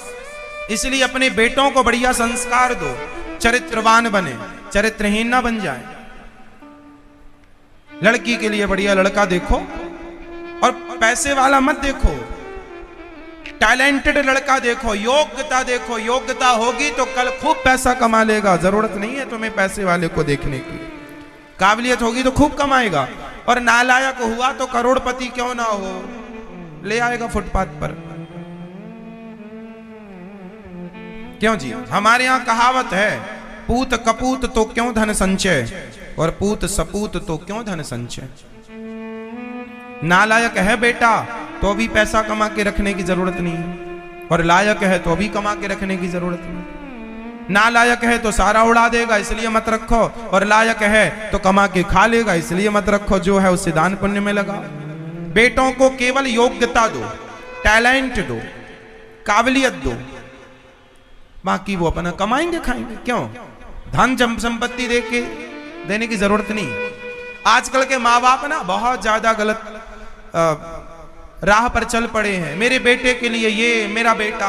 इसलिए अपने बेटों को बढ़िया संस्कार दो, चरित्रवान बने, चरित्रहीन ना बन जाए। लड़की के लिए बढ़िया लड़का देखो, और पैसे वाला मत देखो, टैलेंटेड लड़का देखो, योग्यता देखो। योग्यता होगी तो कल खूब पैसा कमा लेगा, जरूरत नहीं है तुम्हें पैसे वाले को देखने की। काबिलियत होगी तो खूब कमाएगा, और नालायक हुआ तो करोड़पति क्यों ना हो, ले आएगा फुटपाथ पर। क्यों जी? हमारे यहां कहावत है, पूत कपूत तो क्यों धन संचय, और पूत सपूत तो क्यों धन संचय। नालायक है बेटा तो भी पैसा कमा के रखने की जरूरत नहीं है, और लायक है तो भी कमा के रखने की जरूरत नहीं। नालायक है तो सारा उड़ा देगा, इसलिए मत रखो, और लायक है तो कमा के खा लेगा, इसलिए मत रखो। जो है उसे दान पुण्य में लगा। बेटों को केवल योग्यता दो, टैलेंट दो, काबिलियत दो, बाकी वो अपना कमाएंगे खाएंगे। क्यों? धन संपत्ति देने की जरूरत नहीं। आजकल के माँ बाप ना बहुत ज्यादा गलत राह पर चल पड़े हैं। मेरे बेटे के लिए ये, मेरा बेटा,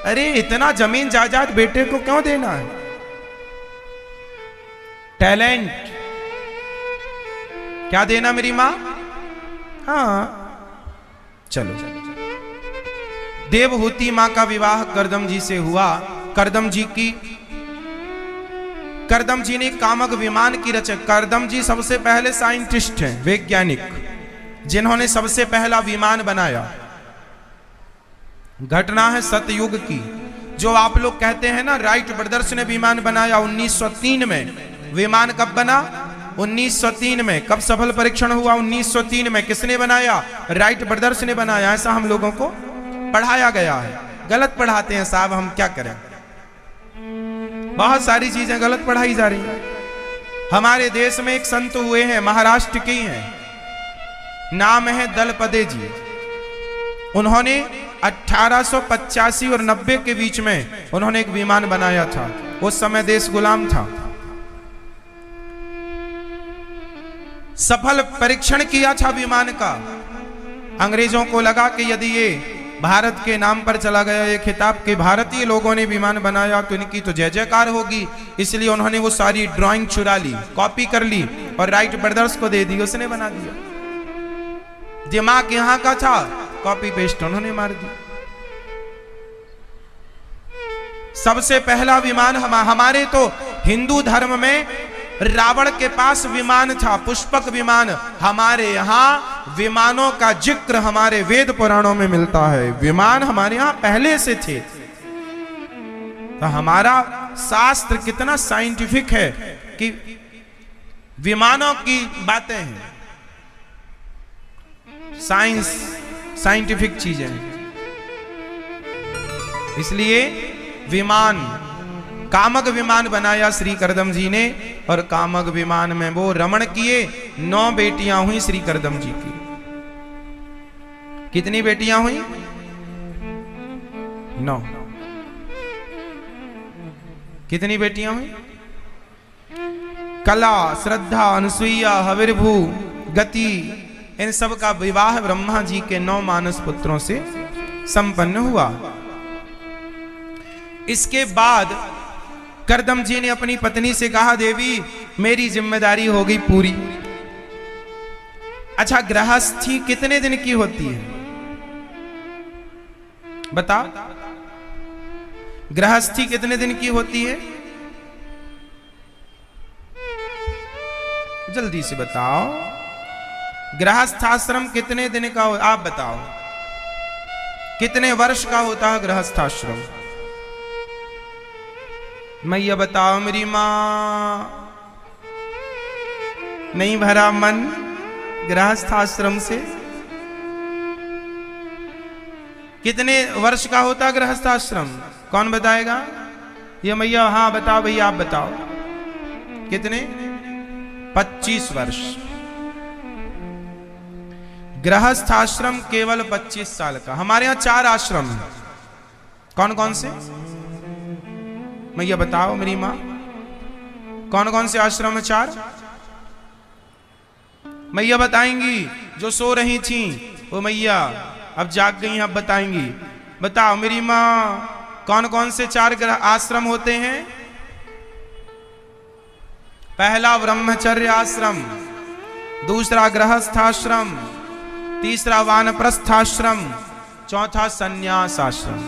अरे इतना जमीन जायदाद बेटे को क्यों देना है? टैलेंट क्या देना मेरी माँ? हाँ चलो। देवहूति माँ का विवाह करदम जी से हुआ। करदम जी ने कामक विमान की रचना। करदम जी सबसे पहले साइंटिस्ट हैं, वैज्ञानिक, जिन्होंने सबसे पहला विमान बनाया। घटना है सतयुग की। जो आप लोग कहते हैं ना राइट ब्रदर्स ने विमान बनाया 1903 में। विमान कब बना? 1903 में। कब सफल परीक्षण हुआ? 1903 में। किसने बनाया? राइट ब्रदर्स ने बनाया। ऐसा हम लोगों को पढ़ाया गया है। गलत पढ़ाते हैं साहब, हम क्या करें? बहुत सारी चीजें गलत पढ़ाई जा रही हैं। हमारे देश में एक संत हुए हैं, महाराष्ट्र के हैं, नाम है दलपदे जी। उन्होंने 1885 और 90 के बीच में उन्होंने एक विमान बनाया था। उस समय देश गुलाम था। सफल परीक्षण किया था विमान का। अंग्रेजों को लगा कि यदि ये भारत के नाम पर चला गया, ये खिताब के भारतीय लोगों ने विमान बनाया तो इनकी तो जय जयकार होगी। इसलिए उन्होंने वो सारी ड्राइंग चुरा ली, कॉपी कर ली और राइट ब्रदर्स को दे दी। उसने बना दिया। दिमाग यहां का था, कॉपी पेस्ट उन्होंने मार दी। सबसे पहला विमान हमारे तो हिंदू धर्म में रावण के पास विमान था, पुष्पक विमान। हमारे यहां विमानों का जिक्र हमारे वेद पुराणों में मिलता है। विमान हमारे यहां पहले से थे। तो हमारा शास्त्र कितना साइंटिफिक है कि विमानों की बातें हैं। साइंस, साइंटिफिक चीजें हैं। इसलिए विमान, कामक विमान बनाया श्री करदम जी ने। और कामक विमान में वो रमण किए। 9 बेटियां हुई श्री करदम जी की। कितनी बेटियां हुई? 9। कितनी बेटियां हुई? कला, श्रद्धा, अनुसुईया, हविर्भू, गति, इन सब का विवाह ब्रह्मा जी के 9 मानस पुत्रों से संपन्न हुआ। इसके बाद करदम जी ने अपनी पत्नी से कहा, देवी मेरी जिम्मेदारी हो गई पूरी। अच्छा, गृहस्थी कितने दिन की होती है बताओ? गृहस्थी कितने दिन की होती है? जल्दी से बताओ। गृहस्थाश्रम कितने दिन का हो? आप बताओ कितने वर्ष का होता है गृहस्थाश्रम? मैया बताओ मेरी मां। नहीं भरा मन गृहस्थाश्रम से? कितने वर्ष का होता गृहस्थाश्रम? कौन बताएगा? ये मैया। हाँ बताओ भैया, आप बताओ कितने? 25 वर्ष। गृहस्थाश्रम केवल 25 साल का। हमारे यहां 4 आश्रम हैं। कौन कौन से मैया बताओ मेरी मां? कौन कौन से आश्रम है? 4 मैया बताएंगी। जो सो रही थी वो मैया अब जाग गई, अब बताएंगी। बताओ मेरी मां, कौन कौन से 4 आश्रम होते हैं? पहला ब्रह्मचर्य आश्रम, दूसरा गृहस्थाश्रम, तीसरा वानप्रस्थाश्रम, चौथा संन्यास आश्रम।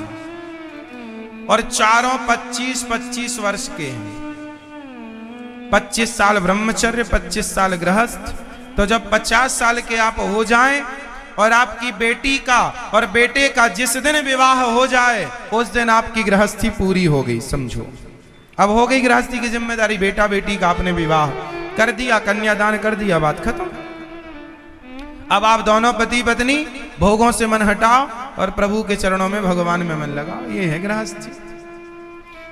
और चारों 25-25 वर्ष के हैं। 25 साल ब्रह्मचर्य, 25 साल गृहस्थ। तो जब 50 साल के आप हो जाएं और आपकी बेटी का और बेटे का जिस दिन विवाह हो जाए उस दिन आपकी गृहस्थी पूरी हो गई, समझो। अब हो गई गृहस्थी की जिम्मेदारी। बेटा बेटी का आपने विवाह कर दिया, कन्यादान कर दिया, बात खत्म। अब आप दोनों पति पत्नी भोगों से मन हटाओ और प्रभु के चरणों में, भगवान में मन लगाओ। ये है गृहस्थी।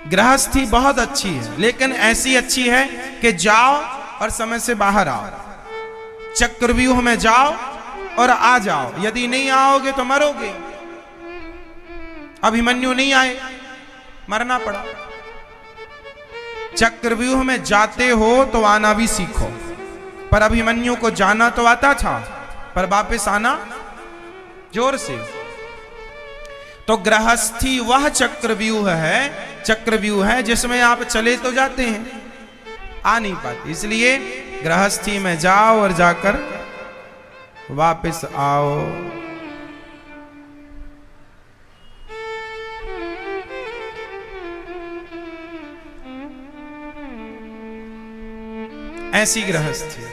गृहस्थी बहुत अच्छी है, लेकिन ऐसी अच्छी है कि जाओ और समय से बाहर आओ। चक्रव्यूह में जाओ और आ जाओ। यदि नहीं आओगे तो मरोगे। अभिमन्यु नहीं आए, मरना पड़ा। चक्रव्यूह में जाते हो तो आना भी सीखो। पर अभिमन्यु को जाना तो आता था, पर वापस आना जोर से। तो गृहस्थी वह चक्रव्यूह है जिसमें आप चले तो जाते हैं, आ नहीं पाते। इसलिए गृहस्थी में जाओ और जाकर वापस आओ। ऐसी गृहस्थी।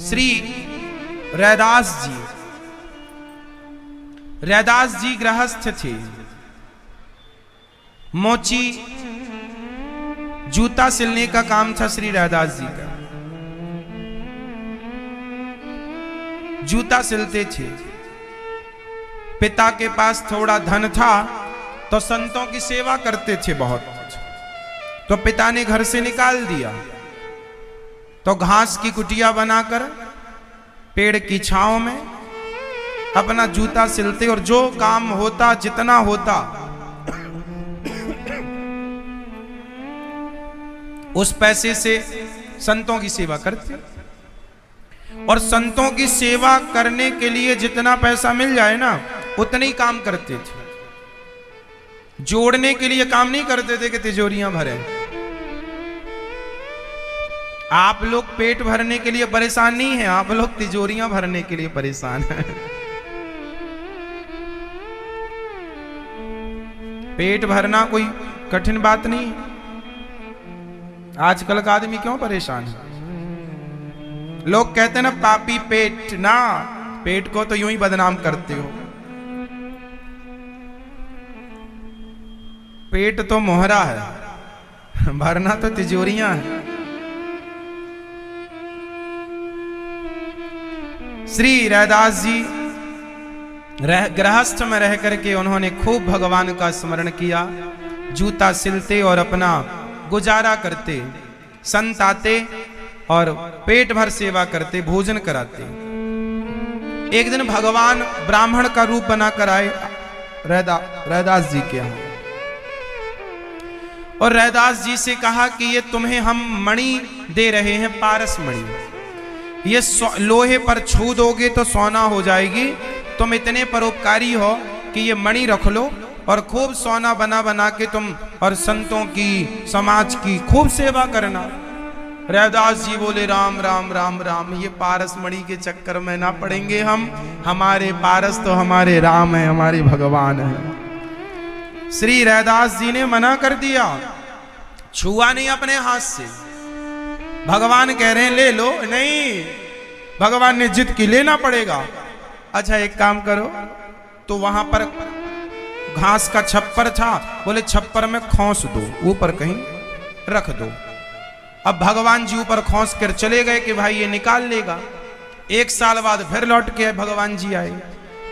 श्री रैदास जी गृहस्थ थे। मोची जूता सिलने का काम था श्री रैदास जी का। जूता सिलते थे। पिता के पास थोड़ा धन था तो संतों की सेवा करते थे बहुत। तो पिता ने घर से निकाल दिया तो घास की कुटिया बनाकर पेड़ की छांव में अपना जूता सिलते और जो काम होता, जितना होता, उस पैसे से संतों की सेवा करते। और संतों की सेवा करने के लिए जितना पैसा मिल जाए ना, उतने ही काम करते थे। जोड़ने के लिए काम नहीं करते थे कि तिजोरियां भरे। आप लोग पेट भरने के लिए परेशान नहीं हैं, आप लोग तिजोरियां भरने के लिए परेशान हैं। पेट भरना कोई कठिन बात नहीं है। आजकल का आदमी क्यों परेशान है? लोग कहते हैं ना पापी पेट, ना, पेट को तो यूं ही बदनाम करते हो। पेट तो मोहरा है, भरना तो तिजोरियां है। श्री रैदास जी गृहस्थ में रह करके उन्होंने खूब भगवान का स्मरण किया। जूता सिलते और अपना गुजारा करते। संत आते और पेट भर सेवा करते, भोजन कराते। एक दिन भगवान ब्राह्मण का रूप बनाकर आए रैदास जी के यहाँ। और रैदास जी से कहा कि ये तुम्हें हम मणि दे रहे हैं, पारस मणि, ये लोहे पर छू दोगे तो सोना हो जाएगी, तुम इतने परोपकारी हो कि ये मणि रख लो और खूब सोना बना बना के तुम और संतों की, समाज की खूब सेवा करना। रैदास जी बोले राम राम राम राम, ये पारस मणि के चक्कर में ना पड़ेंगे हम, हमारे पारस तो हमारे राम है, हमारे भगवान है। श्री रैदास जी ने मना कर दिया, छुआ नहीं अपने हाथ से। भगवान कह रहे हैं ले लो, नहीं, भगवान ने जिद की लेना पड़ेगा। अच्छा एक काम करो, तो वहां पर घास का छप्पर था, बोले छप्पर में खोस दो, ऊपर कहीं रख दो। अब भगवान जी ऊपर खोस कर चले गए कि भाई ये निकाल लेगा। एक साल बाद फिर लौट के भगवान जी आए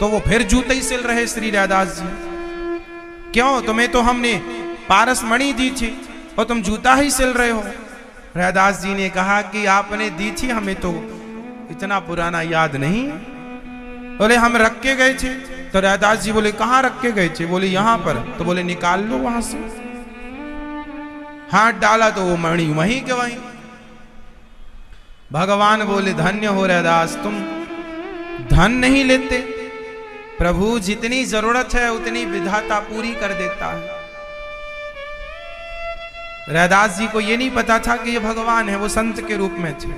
तो वो फिर जूते ही सिल रहे श्री रैदास जी। क्यों, तुम्हें तो हमने पारस मणि दी थी और तुम जूता ही सिल रहे हो। रैदास जी ने कहा कि आपने दी थी, हमें तो इतना पुराना याद नहीं। बोले हम रख के गए थे। तो रैदास जी बोले कहाँ रख के गए थे? बोले यहाँ पर। तो बोले निकाल लो वहां से। हाथ डाला तो वो मणि वहीं के वहीं। भगवान बोले धन्य हो रैदास, तुम धन नहीं लेते, प्रभु जितनी जरूरत है उतनी विधाता पूरी कर देता है। रैदास जी को ये नहीं पता था कि ये भगवान है, वो संत के रूप में थे।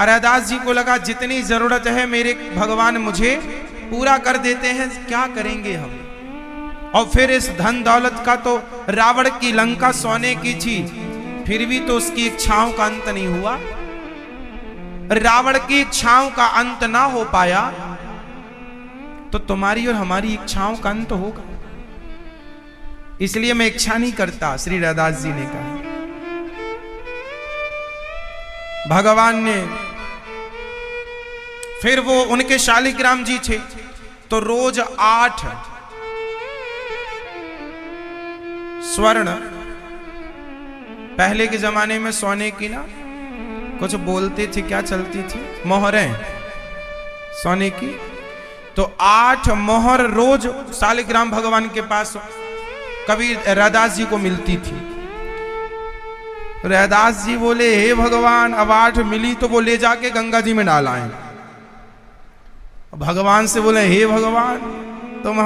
रैदास जी को लगा जितनी जरूरत है मेरे भगवान मुझे पूरा कर देते हैं, क्या करेंगे हम। और फिर इस धन दौलत का तो रावण की लंका सोने की थी, फिर भी तो उसकी इच्छाओं का अंत नहीं हुआ। रावण की इच्छाओं का अंत ना हो पाया तो तुम्हारी और हमारी इच्छाओं का अंत होगा। इसलिए मैं इच्छा नहीं करता, श्री रैदास जी ने कहा। भगवान ने फिर वो उनके शालिग्राम जी थे तो रोज 8 स्वर्ण, पहले के जमाने में सोने की ना कुछ बोलते थे, क्या चलती थी, मोहरें सोने की, तो 8 मोहर रोज शालिग्राम भगवान के पास कभी रैदास जी को मिलती थी। रैदास जी बोले हे भगवान, अब 8 मिली तो वो ले जाके गंगा जी में डालाएं। भगवान से बोले हे भगवान, तुम